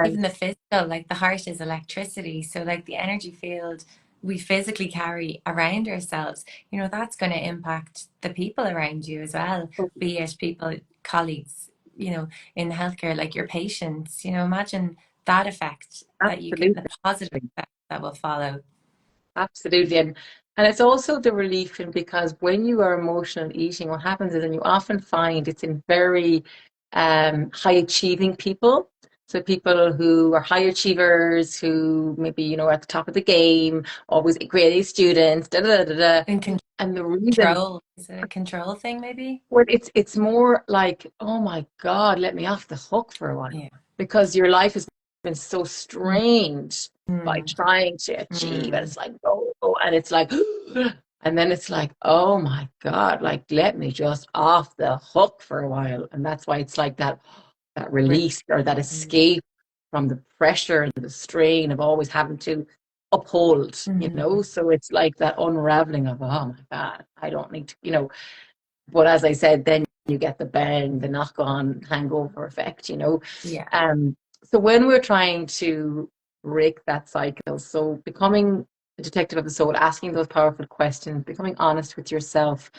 Speaker 1: even
Speaker 2: And
Speaker 1: the physical, like the heart is electricity. So, like the energy field we physically carry around ourselves, that's going to impact the people around you as well, be it people, colleagues, in healthcare, like your patients, imagine that effect that you can,
Speaker 2: absolutely.
Speaker 1: the positive effect that will follow.
Speaker 2: Absolutely. And it's also the relief in because when you are emotional eating, what happens is, and you often find it's in very high achieving people. So people who are high achievers, who maybe, are at the top of the game, always grade A students, da da da da.
Speaker 1: And
Speaker 2: And the reason,
Speaker 1: control, is it a control thing, maybe?
Speaker 2: well, it's more like, oh my God, let me off the hook for a while.
Speaker 1: Yeah.
Speaker 2: Because your life has been so strained by
Speaker 1: Mm,
Speaker 2: trying to achieve. And
Speaker 1: mm,
Speaker 2: it's like, oh, and it's like, and then it's like, oh my God, like let me just off the hook for a while. And that's why it's like that
Speaker 1: really.
Speaker 2: release or that
Speaker 1: Mm,
Speaker 2: escape from the pressure and the strain of always having to uphold.
Speaker 1: mhm.
Speaker 2: So it's like that unraveling of, oh my God, I don't need to. But as I said, then you get the bang, the knock-on hangover effect.
Speaker 1: Yeah.
Speaker 2: So when we're trying to break that cycle, so becoming a detective of the soul, asking those powerful questions, becoming honest with yourself,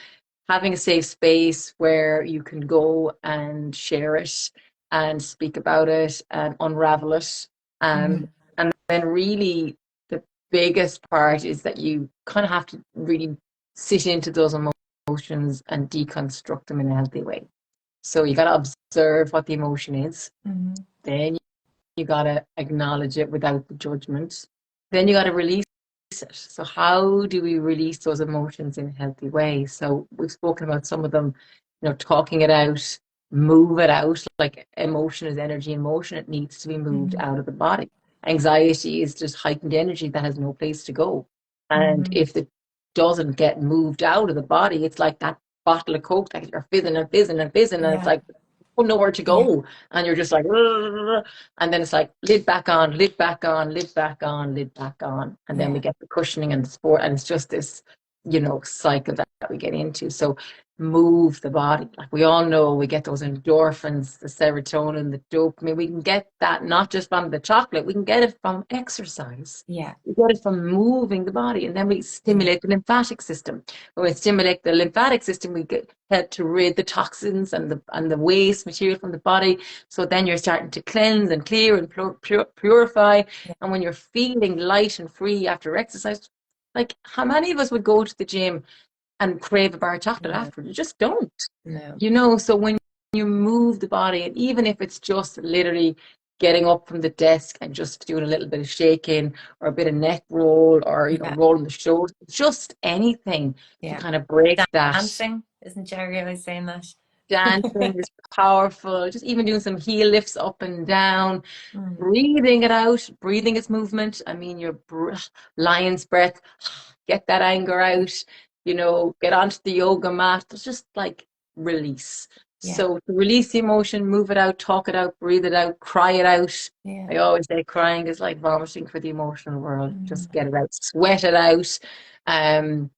Speaker 2: having a safe space where you can go and share it and speak about it and unravel it.
Speaker 1: Mhm.
Speaker 2: And then really the biggest part is that you kind of have to really sit into those emotions and deconstruct them in a healthy way. So you got to observe what the emotion is.
Speaker 1: Mhm.
Speaker 2: Then you got to acknowledge it without the judgment. Then you got to release it. So how do we release those emotions in a healthy way? So we've spoken about some of them, talking it out, move it out. Like emotion is energy in motion. It needs to be moved
Speaker 1: Mhm.
Speaker 2: out of the body. Anxiety is just heightened energy that has no place to go. And
Speaker 1: Mhm.
Speaker 2: if it doesn't get moved out of the body, it's like that bottle of Coke that you're fizzing and fizzing and fizzing, and it's
Speaker 1: Yeah.
Speaker 2: like, oh, nowhere to
Speaker 1: Yeah.
Speaker 2: go. And you're just like, and then it's like lid back on, lid back on, lid back on, lid back on. And then we
Speaker 1: Yeah.
Speaker 2: get the cushioning and the sport. And it's just this, cycle that we get into. So move the body. Like we all know we get those endorphins, the serotonin, the dopamine. We can get that not just from the chocolate, we can get it from exercise.
Speaker 1: Yeah.
Speaker 2: We get it from moving the body. And then we
Speaker 1: Yeah.
Speaker 2: stimulate the lymphatic system. When we stimulate the lymphatic system, we get help to rid the toxins and the waste material from the body. So then you're starting to cleanse and clear and purify.
Speaker 1: Yeah.
Speaker 2: And when you're feeling light and free after exercise, like how many of us would go to the gym and crave a bar of chocolate
Speaker 1: No.
Speaker 2: after? You just don't.
Speaker 1: No.
Speaker 2: So when you move the body, and even if it's just literally getting up from the desk and just doing a little bit of shaking or a bit of neck roll or
Speaker 1: Yeah.
Speaker 2: rolling the shoulders, just anything to
Speaker 1: Yeah.
Speaker 2: kind of break that.
Speaker 1: Dancing, isn't Jerry always saying that?
Speaker 2: Dancing is powerful. Just even doing some heel lifts up and down,
Speaker 1: Mm.
Speaker 2: breathing it out. Breathing is movement. I mean, your lion's breath, get that anger out. get onto the yoga mat. There's just like release.
Speaker 1: Yeah.
Speaker 2: So to release the emotion, move it out, talk it out, breathe it out, cry it out.
Speaker 1: Yeah.
Speaker 2: I always say crying is like vomiting for the emotional world. Just
Speaker 1: Mm.
Speaker 2: get it out, sweat it out, um,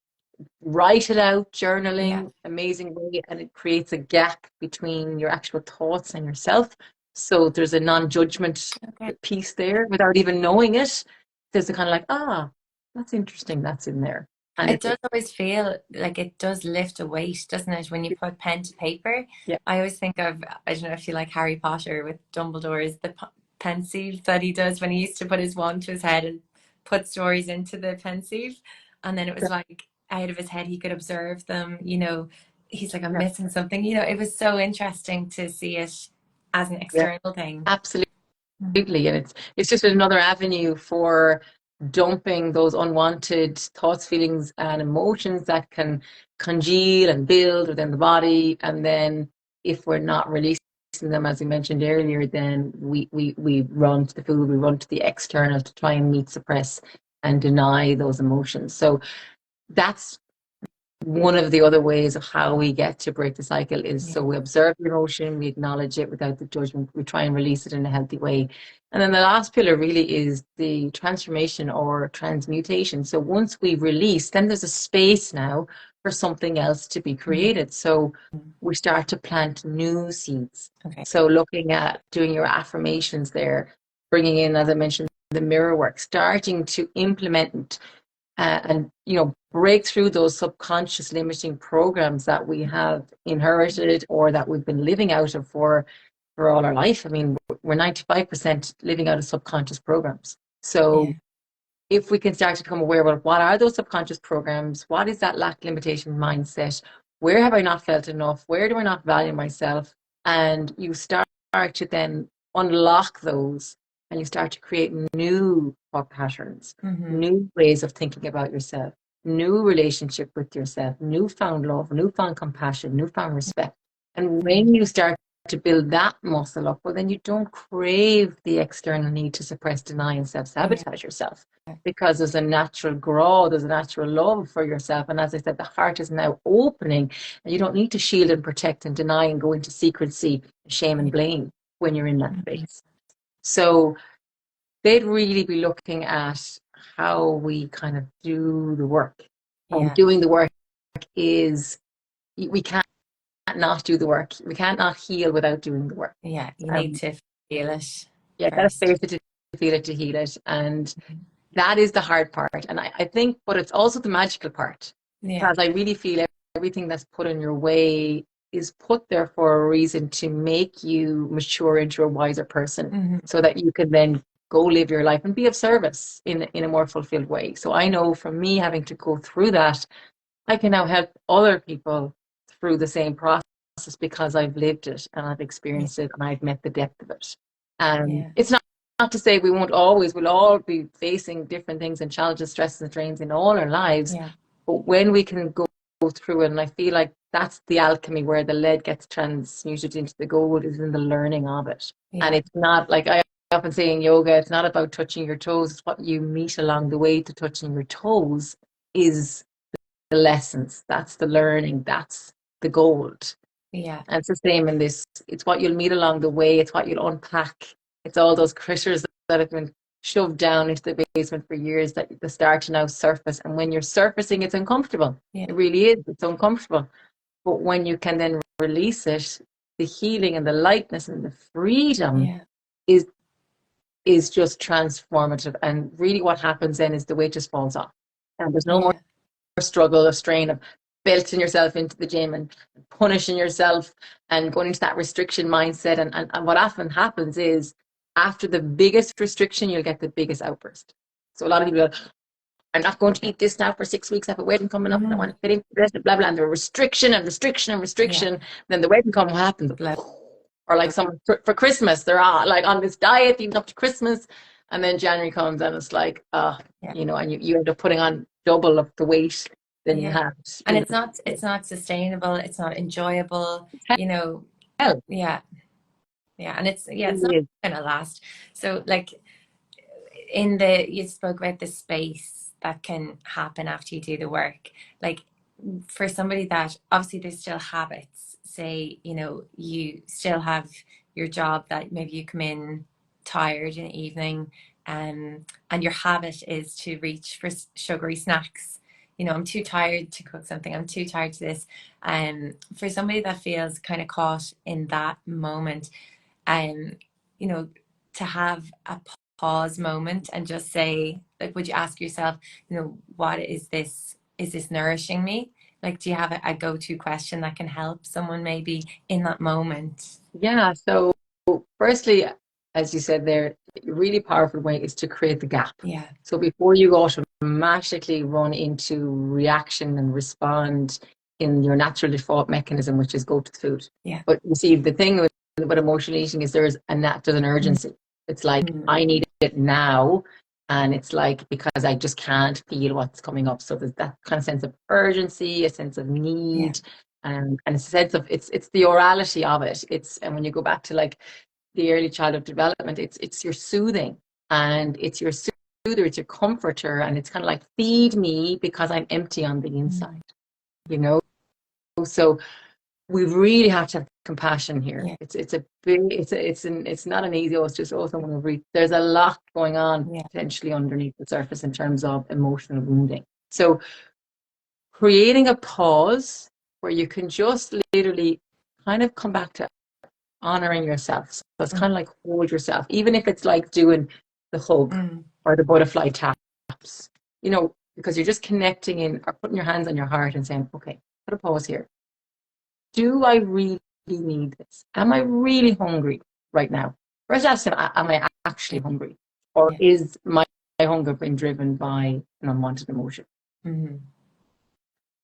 Speaker 2: write it out,
Speaker 1: Yeah.
Speaker 2: journaling, amazing way, and it creates a gap between your actual thoughts and yourself. So there's a non-judgment
Speaker 1: Okay.
Speaker 2: piece there without even knowing it. There's a kind of like, that's interesting, that's in there. And
Speaker 1: It
Speaker 2: it's
Speaker 1: does always feel like it does lift a weight, doesn't it? When you put pen to paper,
Speaker 2: yeah,
Speaker 1: I always think of, I don't know if you like Harry Potter with Dumbledore's pencil that he does when he used to put his wand to his head and put stories into the pencil. And then it was like out of his head, he could observe them, he's like, I'm
Speaker 2: yeah,
Speaker 1: missing something. It was so interesting to see it as an
Speaker 2: yeah,
Speaker 1: external thing.
Speaker 2: absolutely.
Speaker 1: Mm.
Speaker 2: And it's just another avenue for dumping those unwanted thoughts, feelings, and emotions that can congeal and build within the body. And then if we're not releasing them, as we mentioned earlier, then we run to the food, we run to the external to try and meet, suppress, and deny those emotions. So that's one of the other ways of how we get to break the cycle is so
Speaker 1: Yeah.
Speaker 2: we observe the emotion, we acknowledge it without the judgment, we try and release it in a healthy way. And then the last pillar really is the transformation or transmutation. So once we release, then there's a space now for something else to be
Speaker 1: Mm.
Speaker 2: created. So we start to plant new seeds.
Speaker 1: Okay.
Speaker 2: So looking at doing your affirmations there, bringing in, as I mentioned, the mirror work, starting to implement and break through those subconscious limiting programs that we have inherited or that we've been living out of for all our life. I mean, we're 95% living out of subconscious programs.
Speaker 1: Yeah.
Speaker 2: So if we can start to become aware of what are those subconscious programs, what is that lack limitation mindset, where have I not felt enough, where do I not value myself, and you start to then unlock those and you start to create new thought patterns,
Speaker 1: Mm-hmm.
Speaker 2: new ways of thinking about yourself, new relationship with yourself, newfound love, newfound compassion, newfound respect. And
Speaker 1: Mm-hmm.
Speaker 2: when you start to build that muscle up, well, then you don't crave the external need to suppress, deny, and self
Speaker 1: Yeah.
Speaker 2: sabotage yourself because there's a natural growth, there's a natural love for yourself. And as I said, the heart is now opening, and you don't need to shield and protect and deny and go into secrecy, shame, and
Speaker 1: Yeah.
Speaker 2: blame when you're in that
Speaker 1: Mm-hmm.
Speaker 2: space. So they'd really be looking at how we kind of do the work. And
Speaker 1: Yeah.
Speaker 2: doing the work is, we can't not do the work. We can't not heal without doing the work.
Speaker 1: Yeah. You need
Speaker 2: Um,
Speaker 1: to feel it
Speaker 2: yeah, gotta
Speaker 1: first.
Speaker 2: face it to feel it to heal it. And that is the hard part. And I think, but it's also the magical part
Speaker 1: Yeah.
Speaker 2: because I really feel everything that's put in your way is put there for a reason to make you mature into a wiser person
Speaker 1: Mm-hmm.
Speaker 2: so that you can then go live your life and be of service in a more fulfilled way. So I know from me having to go through that, I can now help other people through the same process because I've lived it and I've
Speaker 1: Yeah.
Speaker 2: experienced it and I've met the depth of it. And
Speaker 1: Yeah.
Speaker 2: it's not to say we'll all be facing different things and challenges, stresses and strains in all our lives.
Speaker 1: Yeah.
Speaker 2: But when we can go through it, and I feel like that's the alchemy where the lead gets transmuted into the gold is in the learning of it. And
Speaker 1: Yeah.
Speaker 2: it's not like I often say in yoga, it's not about touching your toes, it's what you meet along the way to touching your toes is the lessons, that's the learning, that's the gold.
Speaker 1: Yeah.
Speaker 2: And it's the same in this. It's what you'll meet along the way, it's what you'll unpack. It's all those critters that have been shoved down into the basement for years that they start to now surface. And when you're surfacing, it's uncomfortable.
Speaker 1: Yeah.
Speaker 2: It really is. It's uncomfortable. But when you can then release it, the healing and the lightness and the freedom
Speaker 1: Yeah.
Speaker 2: is is just transformative. And really what happens then is the weight just falls off. And there's no more
Speaker 1: Yeah.
Speaker 2: struggle or strain of belting yourself into the gym and punishing yourself and going into that restriction mindset. And what often happens is after the biggest restriction, you'll get the biggest outburst. So a lot of people go, I'm not going to eat this now for 6 weeks. I have a wedding coming up and I want
Speaker 1: Mm.
Speaker 2: to fit into this, blah, blah. And the restriction and restriction and
Speaker 1: Yeah.
Speaker 2: restriction. Then the wedding come, what happens?
Speaker 1: Blood.
Speaker 2: Or like someone for Christmas, they're on, like on this diet even up to Christmas. And then January comes and it's like,
Speaker 1: Yeah.
Speaker 2: and you end up putting on double of the weight than you
Speaker 1: Yeah.
Speaker 2: had
Speaker 1: And
Speaker 2: in
Speaker 1: it's not sustainable. It's not enjoyable, you know.
Speaker 2: hell.
Speaker 1: Yeah. Yeah. And it's not
Speaker 2: Really
Speaker 1: gonna last. So like you spoke about the space that can happen after you do the work. Like for somebody that obviously there's still habits, say, you still have your job that maybe you come in tired in the evening, and your habit is to reach for sugary snacks. I'm too tired to cook something. I'm too tired to this. For somebody that feels kind of caught in that moment, um, you know, to have a pause moment and just say, like, would you ask yourself, what is this? Is this nourishing me? Like, do you have a go-to question that can help someone maybe in that moment?
Speaker 2: Yeah. So firstly, as you said there, a really powerful way is to create the gap.
Speaker 1: Yeah.
Speaker 2: So before you automatically run into reaction and respond in your natural default mechanism, which is go to food.
Speaker 1: Yeah.
Speaker 2: But you see, the thing with emotional eating is there's an urgency. It's like, I need it now. And it's like, because I just can't feel what's coming up. So there's that kind of sense of urgency, a sense of need, and it's a sense of, it's the orality of it. And when you go back to like the early childhood development, it's your soothing, and it's your soother, it's your comforter, and it's kind of like, feed me because I'm empty on the inside, you know? So we really have to have compassion here.
Speaker 1: Yeah.
Speaker 2: It's not an easy, it's just, someone will read. There's a lot going on potentially underneath the surface in terms of emotional wounding. So creating a pause where you can just literally kind of come back to honoring yourself. So it's kind of like, hold yourself, even if it's like doing the hug or the butterfly taps, because you're just connecting in, or putting your hands on your heart and saying, okay, put a pause here. Do I really need this? Am I really hungry right now? First ask him, am I actually hungry? Or is my hunger being driven by an unwanted emotion? And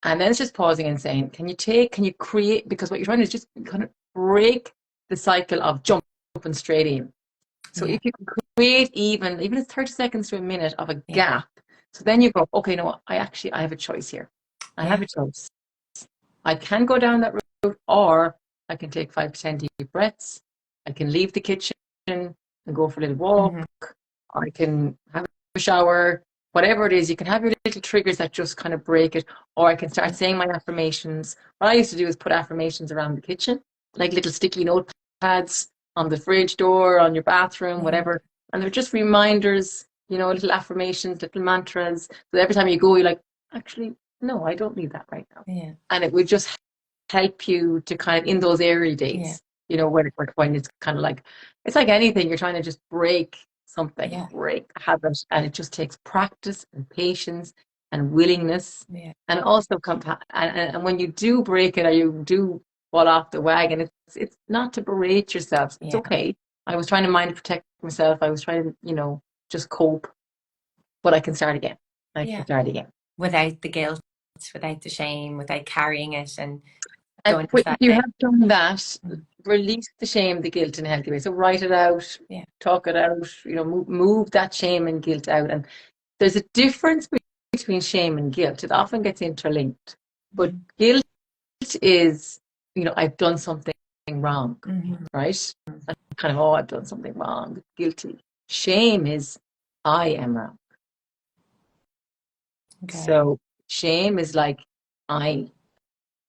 Speaker 2: then it's just pausing and saying, can you create, because what you're trying to do is just kind of break the cycle of jumping straight in. So if you can create even if it's 30 seconds to a minute of a gap, so then you go, okay, no, I have a choice here. I have a choice. I can go down that route, or I can take 5 to 10 deep breaths. I can leave the kitchen and go for a little walk. I can have a shower. Whatever it is, you can have your little triggers that just kind of break it. Or I can start saying my affirmations. What I used to do is put affirmations around the kitchen, like little sticky notepads on the fridge door, on your bathroom, whatever. And they're just reminders, little affirmations, little mantras. So every time you go, you're like, actually, no, I don't need that right now.
Speaker 1: Yeah.
Speaker 2: And it would just help you to kind of, in those early days, when it's kind of like, it's like anything, you're trying to just break something, break a habit, and it just takes practice and patience and willingness, and also and when you do break it, or you do fall off the wagon, it's not to berate yourself. It's okay. I was trying to mind protect myself. I was trying to, just cope, but I can start again. I can start again.
Speaker 1: Without the guilt, without the shame, without carrying it and
Speaker 2: going into that. If you have done that, release the shame, the guilt in a healthy way. So write it out, talk it out, move that shame and guilt out. And there's a difference between shame and guilt. It often gets interlinked. But guilt is, I've done something wrong, right? And kind of, I've done something wrong, guilty. Shame is, I am wrong. Okay. So shame is like, I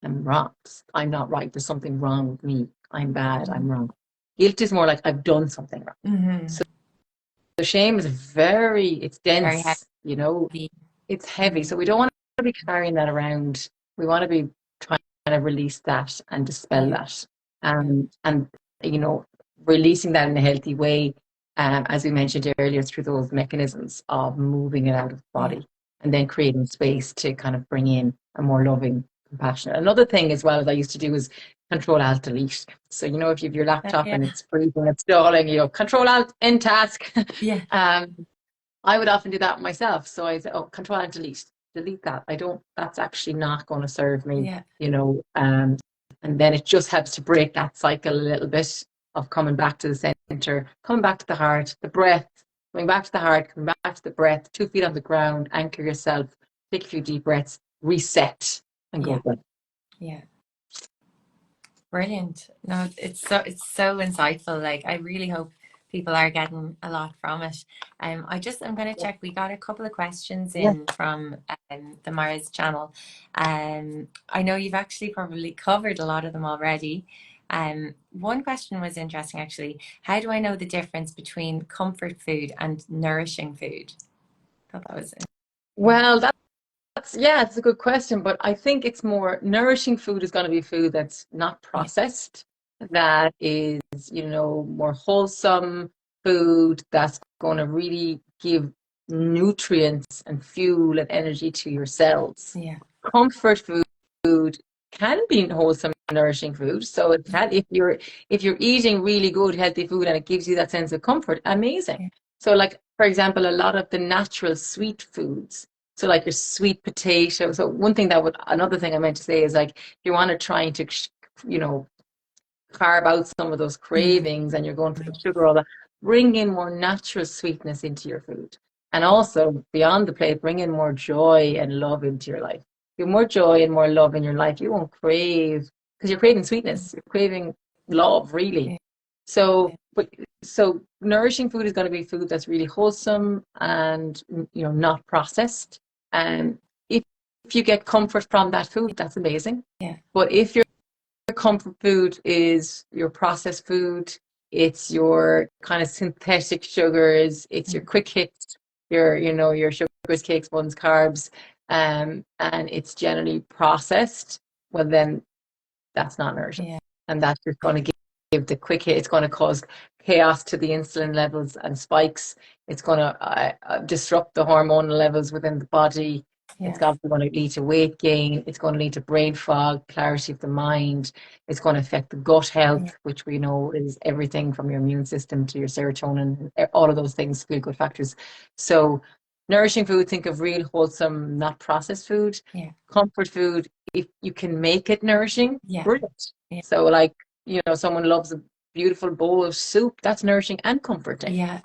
Speaker 2: am wrong. I'm not right. There's something wrong with me. I'm bad. I'm wrong. Guilt is more like, I've done something wrong. So the shame is it's dense, it's heavy. So we don't want to be carrying that around. We want to be trying to release that and dispel that. And releasing that in a healthy way, as we mentioned earlier, through those mechanisms of moving it out of the body and then creating space to kind of bring in a more loving, compassionate. Another thing as well as I used to do is control alt delete. So if you have your laptop and it's freezing, it's stalling, control alt end task. I would often do that myself. So I say, control alt delete that. That's actually not going to serve me. And then it just helps to break that cycle a little bit of coming back to the center, coming back to the heart, the breath, coming back to the heart, coming back to the breath, 2 feet on the ground, anchor yourself, take a few deep breaths, reset, and go again.
Speaker 1: Yeah. Brilliant. No, it's so insightful. Like, I really hope people are getting a lot from it. I'm going to check. We got a couple of questions
Speaker 2: Yeah.
Speaker 1: in from the Mars channel. I know you've actually probably covered a lot of them already. One question was interesting actually. How do I know the difference between comfort food and nourishing food? I thought that was it.
Speaker 2: Well, yeah, it's a good question, but I think it's more nourishing food is going to be food that's not
Speaker 1: Yeah,
Speaker 2: processed, that is, more wholesome food that's going to really give nutrients and fuel and energy to your cells.
Speaker 1: yeah,
Speaker 2: Comfort food can be wholesome, nourishing food. So it can, if you're eating really good, healthy food and it gives you that sense of comfort, amazing.
Speaker 1: yeah,
Speaker 2: So like, for example, a lot of the natural sweet foods. So like your sweet potato. So another thing I meant to say is like, if you want to try to, you know, carve out some of those
Speaker 1: mm,
Speaker 2: cravings and you're going for the sugar, all that, bring in more natural sweetness into your food. And also beyond the plate, bring in more joy and love into your life. If you have more joy and more love in your life, you won't crave, because you're craving sweetness, you're craving love, really.
Speaker 1: yeah,
Speaker 2: So, so nourishing food is going to be food that's really wholesome and not processed. And if you get comfort from that food, that's amazing.
Speaker 1: yeah,
Speaker 2: But if your comfort food is your processed food, it's your kind of synthetic sugars, it's your
Speaker 1: mm,
Speaker 2: quick hits, your sugars, cakes, buns, carbs, and it's generally processed, well then that's not nourishing.
Speaker 1: yeah,
Speaker 2: And that's just going to give the quick hit. It's going to cause chaos to the insulin levels and spikes. It's going to disrupt the hormonal levels within the body. It's
Speaker 1: yes,
Speaker 2: going to lead to weight gain. It's going to lead to brain fog, clarity of the mind. It's going to affect the gut
Speaker 1: yeah,
Speaker 2: health, which we know is everything from your immune system to your serotonin. All of those things feel good factors. So nourishing food, think of real wholesome, not processed food.
Speaker 1: yeah,
Speaker 2: Comfort food, if you can make it nourishing,
Speaker 1: yeah,
Speaker 2: brilliant.
Speaker 1: yeah,
Speaker 2: So like, someone loves a beautiful bowl of soup, that's nourishing and comforting.
Speaker 1: yeah.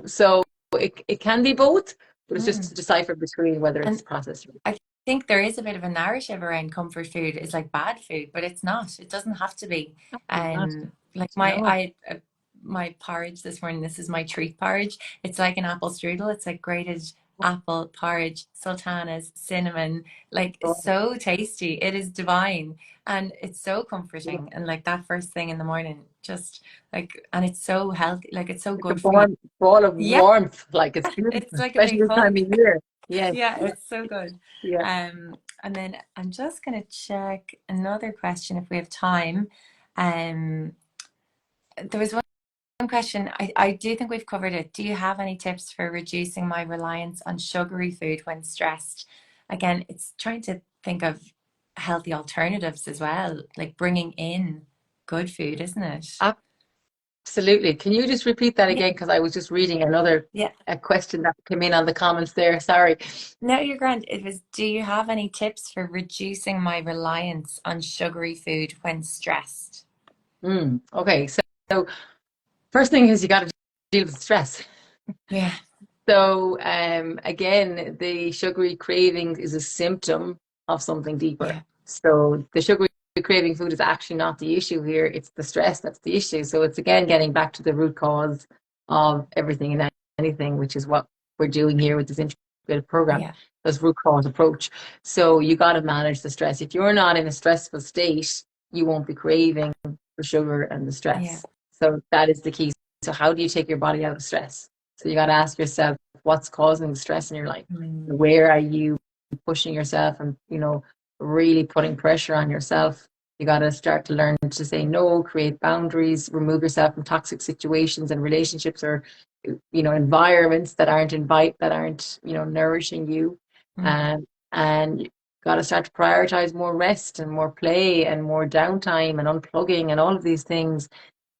Speaker 2: So it can be both, but it's just
Speaker 1: Mm.
Speaker 2: to decipher between whether it's
Speaker 1: And
Speaker 2: processed.
Speaker 1: I think there is a bit of a narrative around comfort food is like bad food, but it's not. It doesn't have to be.
Speaker 2: Absolutely not.
Speaker 1: Like
Speaker 2: No.
Speaker 1: my porridge this morning. This is my treat porridge. It's like an apple strudel. It's like grated apple porridge, sultanas, cinnamon, like so tasty. It is divine, and it's so comforting. And like that first thing in the morning, just like, and it's so healthy. Like it's so
Speaker 2: It's a
Speaker 1: good for you.
Speaker 2: ball of
Speaker 1: Yeah,
Speaker 2: warmth, like it's
Speaker 1: it's
Speaker 2: beautiful,
Speaker 1: like a
Speaker 2: especially
Speaker 1: big
Speaker 2: this time
Speaker 1: hug.
Speaker 2: of year. Yes.
Speaker 1: Yeah, it's so good.
Speaker 2: Yeah.
Speaker 1: And then I'm just gonna check another question if we have time. Um, there was one question. I do think we've covered it. Do you have any tips for reducing my reliance on sugary food when stressed? Again, it's trying to think of healthy alternatives as well, like bringing in good food, isn't it?
Speaker 2: Absolutely. Can you just repeat that
Speaker 1: Yeah,
Speaker 2: again? Because I was just reading another
Speaker 1: yeah.
Speaker 2: a question that came in on the comments there. Sorry.
Speaker 1: No, you're grand. It was, do you have any tips for reducing my reliance on sugary food when stressed?
Speaker 2: Okay. So first thing is you got to deal with stress.
Speaker 1: Yeah,
Speaker 2: So again, the sugary cravings is a symptom of something deeper.
Speaker 1: yeah,
Speaker 2: So the sugary craving food is actually not the issue here. It's the stress that's the issue. So it's again getting back to the root cause of everything and anything, which is what we're doing here with this integrated program,
Speaker 1: yeah,
Speaker 2: this root cause approach. So you got to manage the stress. If you're not in a stressful state, you won't be craving the sugar and the
Speaker 1: yeah.
Speaker 2: stress. So that is the key. So how do you take your body out of stress? So you got to ask yourself, what's causing the stress in your life?
Speaker 1: Mm,
Speaker 2: Where are you pushing yourself and, really putting pressure on yourself? You got to start to learn to say no, create boundaries, remove yourself from toxic situations and relationships or, environments that aren't nourishing you.
Speaker 1: mm,
Speaker 2: And you got to start to prioritize more rest and more play and more downtime and unplugging and all of these things,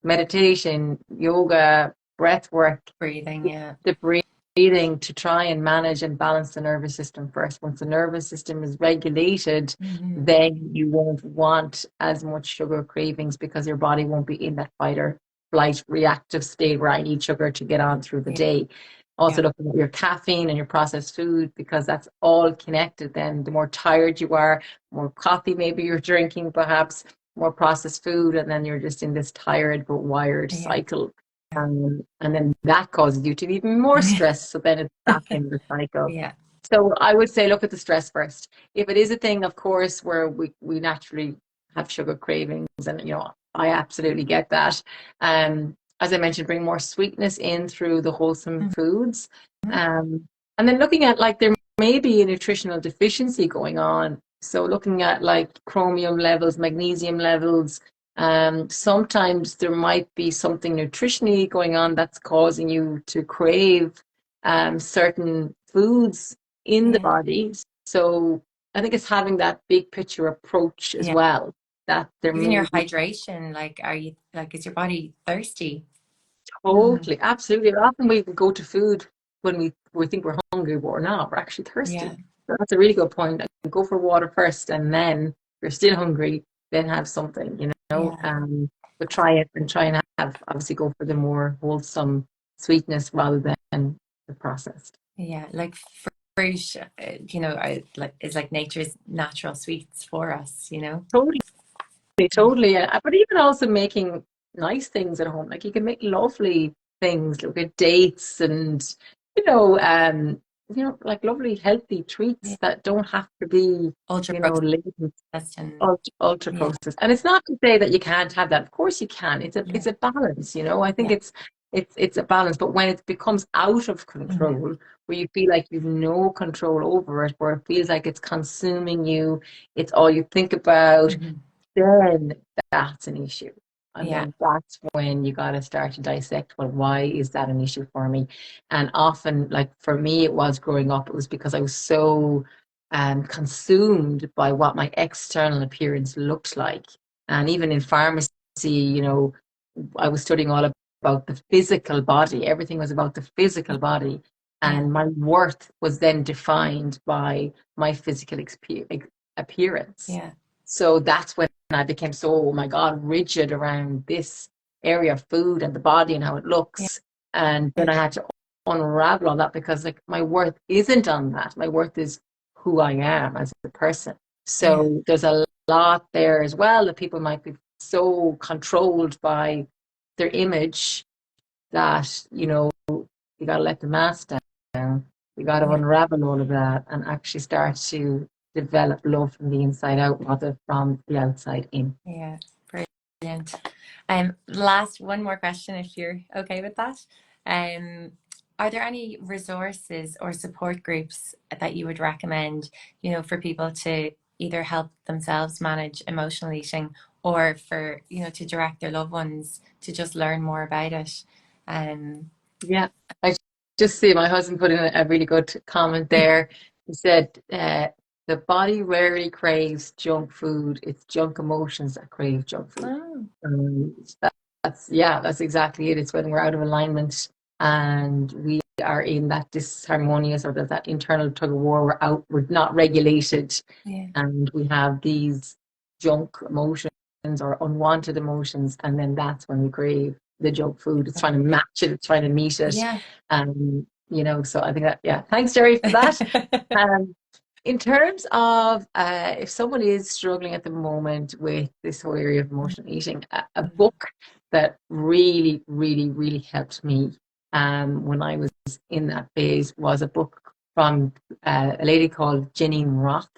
Speaker 2: meditation, yoga, breath work,
Speaker 1: breathing, yeah.
Speaker 2: the breathing to try and manage and balance the nervous system first. Once the nervous system is regulated,
Speaker 1: Hmm.
Speaker 2: then you won't want as much sugar cravings because your body won't be in that fight or flight reactive state where I need sugar to get on through the
Speaker 1: Yeah,
Speaker 2: day. Also
Speaker 1: yeah,
Speaker 2: looking at your caffeine and your processed food because that's all connected. Then the more tired you are, more coffee maybe you're drinking, perhaps more processed food, and then you're just in this tired but wired
Speaker 1: yeah.
Speaker 2: cycle.
Speaker 1: Yeah.
Speaker 2: And then that causes you to be even more stressed. So then it's back in the cycle.
Speaker 1: Yeah.
Speaker 2: So I would say look at the stress first. If it is a thing, of course, where we naturally have sugar cravings, and I absolutely get that. As I mentioned, bring more sweetness in through the wholesome foods.
Speaker 1: Mhm.
Speaker 2: And then looking at like there may be a nutritional deficiency going on. So looking at like chromium levels, magnesium levels, sometimes there might be something nutritionally going on that's causing you to crave certain foods in the
Speaker 1: Yeah.
Speaker 2: body. So I think it's having that big picture approach as
Speaker 1: Yeah.
Speaker 2: well, that there
Speaker 1: Even
Speaker 2: may
Speaker 1: your
Speaker 2: be
Speaker 1: hydration, like, are you like, is your body thirsty? Mm.
Speaker 2: totally, absolutely. Often we go to food when we think we're hungry, but we're not. We're actually
Speaker 1: Yeah.
Speaker 2: thirsty. So that's a really good point. Go for water first, and then if you're still hungry, then have something,
Speaker 1: Yeah.
Speaker 2: but try and have obviously go for the more wholesome sweetness rather than the processed.
Speaker 1: Yeah. Like fruit, like is like nature's natural sweets for us.
Speaker 2: Totally.
Speaker 1: Yeah.
Speaker 2: Totally. Yeah. But even also making nice things at home. Like you can make lovely things, look at dates and, you know, um, like lovely healthy
Speaker 1: Yeah.
Speaker 2: treats that don't have to be,
Speaker 1: Ultra
Speaker 2: laden,
Speaker 1: processed and
Speaker 2: ultra
Speaker 1: yeah.
Speaker 2: processed. And it's not to say that you can't have that. Of course you can.
Speaker 1: Yeah.
Speaker 2: It's a balance. I think
Speaker 1: Yeah.
Speaker 2: it's a balance. But when it becomes out of
Speaker 1: Mhm.
Speaker 2: control, where you feel like you've no control over it, where it feels like it's consuming you, it's all you think about,
Speaker 1: Mhm.
Speaker 2: then that's an issue. And
Speaker 1: Yeah.
Speaker 2: then that's when you got to start to dissect, well, why is that an issue for me? And often, like for me, it was growing up, it was because I was so consumed by what my external appearance looked like. And even in pharmacy, I was studying all about the physical body. Everything was about the physical body.
Speaker 1: Yeah.
Speaker 2: And my worth was then defined by my physical appearance.
Speaker 1: Yeah.
Speaker 2: So that's when I became so, oh my God, rigid around this area of food and the body and how it
Speaker 1: Yeah.
Speaker 2: looks. And then I had to unravel all that because like my worth isn't on that. My worth is who I am as a person.
Speaker 1: Yeah.
Speaker 2: So there's a lot there as well that people might be so controlled by their image that, you got to let the mask down. You got to
Speaker 1: Yeah.
Speaker 2: unravel all of that and actually start to develop love from the inside out rather from the outside in.
Speaker 1: Yeah. Brilliant. Last one more question, if you're okay with that. Um, are there any resources or support groups that you would recommend, for people to either help themselves manage emotional eating or for, to direct their loved ones to just learn more about it? Um,
Speaker 2: Yeah, I just see my husband put in a really good comment there. He said, the body rarely craves junk food. It's junk emotions that crave junk food.
Speaker 1: oh,
Speaker 2: Um, that's exactly it. It's when we're out of alignment and we are in that disharmonious or that internal tug of war. We're not regulated,
Speaker 1: yeah,
Speaker 2: and we have these junk emotions or unwanted emotions, and then that's when we crave the junk food. It's trying to match it, it's trying to meet it.
Speaker 1: yeah.
Speaker 2: So I think that, yeah, thanks, Jerry, for that. Um, in terms of if someone is struggling at the moment with this whole area of emotional eating, a book that really, really, really helped me when I was in that phase was a book from a lady called Jeanine Roth,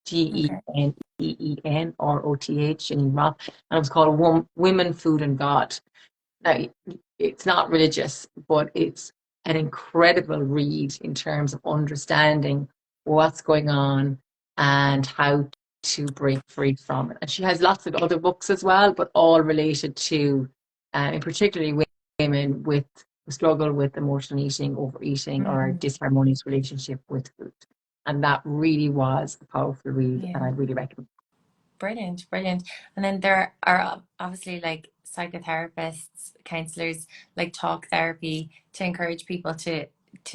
Speaker 1: Okay.
Speaker 2: Geneenroth, Jeanine Roth, and it was called Women, Food, and God. Now, it's not religious, but it's an incredible read in terms of understanding what's going on and how to break free from it. And she has lots of other books as well, but all related to, in particularly women with who struggle with emotional eating, overeating, or
Speaker 1: Mhm.
Speaker 2: disharmonious relationship with food. And that really was a powerful read, and
Speaker 1: Yeah.
Speaker 2: I really recommend.
Speaker 1: Brilliant, brilliant. And then there are obviously like psychotherapists, counselors, like talk therapy to encourage people to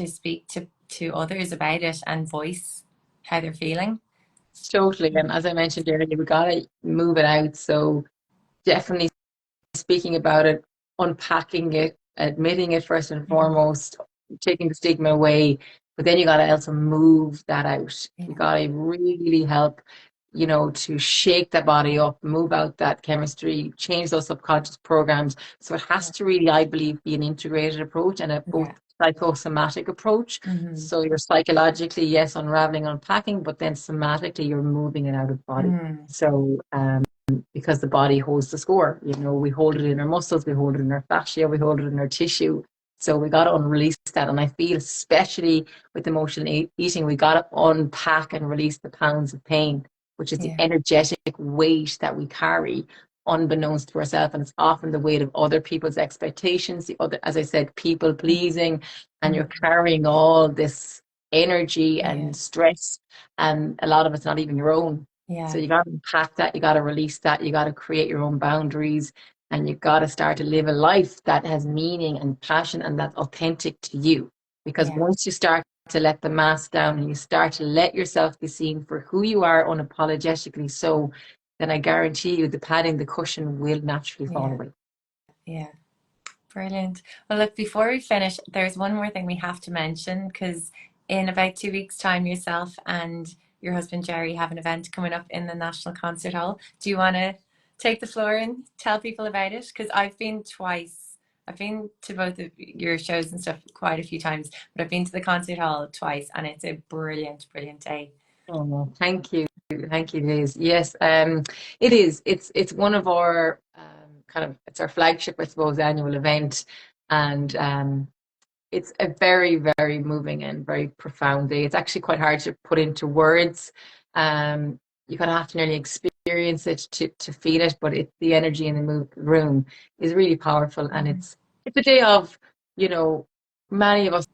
Speaker 1: speak to others about it and voice how they're feeling.
Speaker 2: Totally. And as I mentioned earlier, we got to move it out. So definitely speaking about it, unpacking it, admitting it first and
Speaker 1: Mhm.
Speaker 2: foremost, taking the stigma away. But then you got to also move that out. You
Speaker 1: Yeah.
Speaker 2: got to really help to shake the body up, move out that chemistry, change those subconscious programs. So it has
Speaker 1: Yeah.
Speaker 2: to really, I believe, be an integrated approach and a both
Speaker 1: Yeah.
Speaker 2: psychosomatic approach.
Speaker 1: Mm-hmm.
Speaker 2: So you're psychologically, yes, unraveling, unpacking, but then somatically you're moving it out of the body.
Speaker 1: Mm.
Speaker 2: So because the body holds the score, we hold it in our muscles, we hold it in our fascia, we hold it in our tissue. So we got to unrelease that. And I feel, especially with emotional eating, we got to unpack and release the pounds of pain, which is the
Speaker 1: Yeah.
Speaker 2: energetic weight that we carry unbeknownst to ourselves. And it's often the weight of other people's expectations, the other, as I said, people pleasing, and you're
Speaker 1: Mm.
Speaker 2: carrying all this energy
Speaker 1: Yeah.
Speaker 2: and stress, and a lot of it's not even your own. So
Speaker 1: Yeah.
Speaker 2: you got to unpack that, you got to release that, you got to create your own boundaries, and you've got to start to live a life that has meaning and passion and that's authentic to you. Because
Speaker 1: Yeah.
Speaker 2: once you start to let the mask down and you start to let yourself be seen for who you are unapologetically, so then I guarantee you the padding, the cushion will naturally fall
Speaker 1: Yeah.
Speaker 2: away.
Speaker 1: Yeah. Brilliant. Well, look, before we finish, there's one more thing we have to mention because in about 2 weeks' time, yourself and your husband Jerry have an event coming up in the National Concert Hall. Do you want to take the floor and tell people about it? Because I've been twice. I've been to both of your shows and stuff quite a few times, but I've been to the concert hall twice, and it's a brilliant, brilliant day.
Speaker 2: Oh, thank you. Thank you, Liz. Yes, it is. It's one of our it's our flagship, I suppose, annual event. And it's a very, very moving and very profound day. It's actually quite hard to put into words. You kind of have to nearly experience it to feel it, but the energy in the room is really powerful. And
Speaker 1: Mm-hmm.
Speaker 2: it's a day of, you know, many of us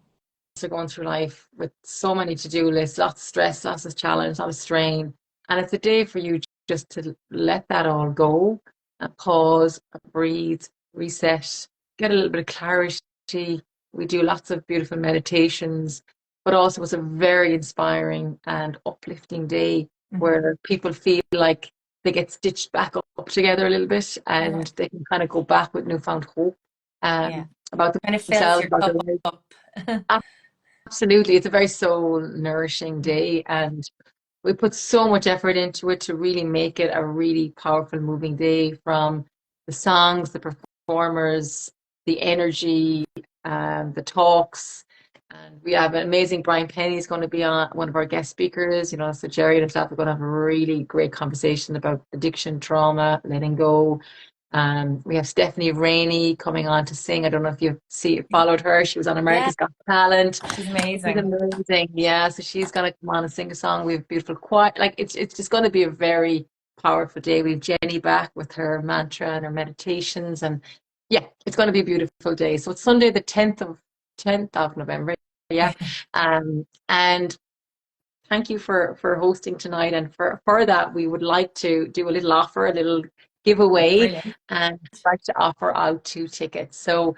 Speaker 2: are going through life with so many to-do lists, lots of stress, lots of challenge, lots of strain. And it's a day for you just to let that all go and pause, breathe, reset, get a little bit of clarity. We do lots of beautiful meditations, but also it's a very inspiring and uplifting day
Speaker 1: Mm-hmm.
Speaker 2: where people feel like they get stitched back up together a little bit
Speaker 1: Yeah.
Speaker 2: and they can kind of go back with newfound hope
Speaker 1: Yeah.
Speaker 2: about
Speaker 1: Kind of fills
Speaker 2: themselves,
Speaker 1: your
Speaker 2: about their
Speaker 1: cup
Speaker 2: life.
Speaker 1: up.
Speaker 2: Absolutely. It's a very soul nourishing day, and we put so much effort into it to really make it a really powerful, moving day, from the songs, the performers, the energy, the talks. And we have an amazing Brian Penny is going to be on, one of our guest speakers. So Jerry and himself are going to have a really great conversation about addiction, trauma, letting go. We have Stephanie Rainey coming on to sing. I don't know if you've followed her. She was on
Speaker 1: Yeah,
Speaker 2: America's Got Talent.
Speaker 1: she's
Speaker 2: She's
Speaker 1: amazing.
Speaker 2: amazing. Yeah, so she's gonna come on and sing a song. We have beautiful quiet. Like it's just gonna be a very powerful day. We have Jenny back with her mantra and her meditations, and yeah, it's gonna be a beautiful day. So it's Sunday, the tenth of November. Yeah. And thank you for hosting tonight. And for that, we would like to do a little offer, a little giveaway,
Speaker 1: Brilliant.
Speaker 2: and like to offer out 2 tickets. So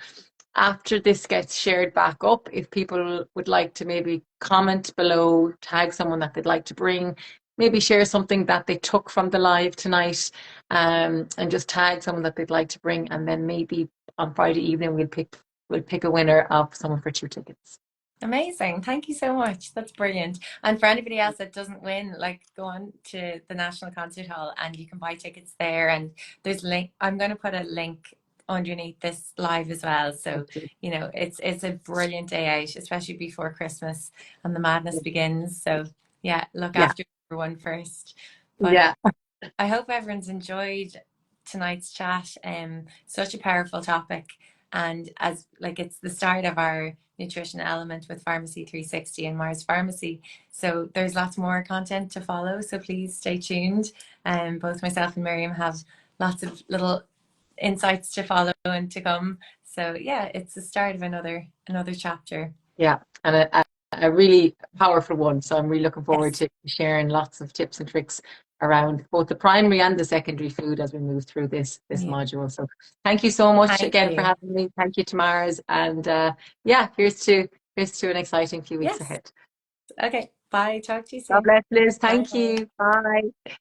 Speaker 2: after this gets shared back up, if people would like to maybe comment below, tag someone that they'd like to bring, maybe share something that they took from the live tonight, and just tag someone that they'd like to bring, and then maybe on Friday evening we'll pick a winner of someone for 2 tickets.
Speaker 1: Amazing. Thank you so much. That's brilliant. And for anybody else that doesn't win, like go on to the National Concert Hall and you can buy tickets there. And there's link. I'm going to put a link underneath this live as well. So, it's a brilliant day out, especially before Christmas and the madness begins. So yeah, look
Speaker 2: Yeah,
Speaker 1: after everyone first. But
Speaker 2: yeah,
Speaker 1: I hope everyone's enjoyed tonight's chat. Such a powerful topic, and as like it's the start of our nutrition element with Pharmacy 360 and Mars Pharmacy. So there's lots more content to follow. So please stay tuned. Both myself and Miriam have lots of little insights to follow and to come. So yeah, it's the start of another chapter.
Speaker 2: yeah. And a really powerful one. So I'm really looking forward
Speaker 1: Yes.
Speaker 2: to sharing lots of tips and tricks around both the primary and the secondary food as we move through this
Speaker 1: Yeah.
Speaker 2: module. So thank you so much
Speaker 1: Thank
Speaker 2: again for
Speaker 1: you.
Speaker 2: having me. Thank you, Tamara's. And yeah, here's to an exciting few weeks
Speaker 1: Yes.
Speaker 2: ahead.
Speaker 1: Okay. Bye. Talk to you
Speaker 2: God
Speaker 1: soon.
Speaker 2: bless, Liz.
Speaker 1: Bye
Speaker 2: Thank
Speaker 1: bye.
Speaker 2: you. Bye.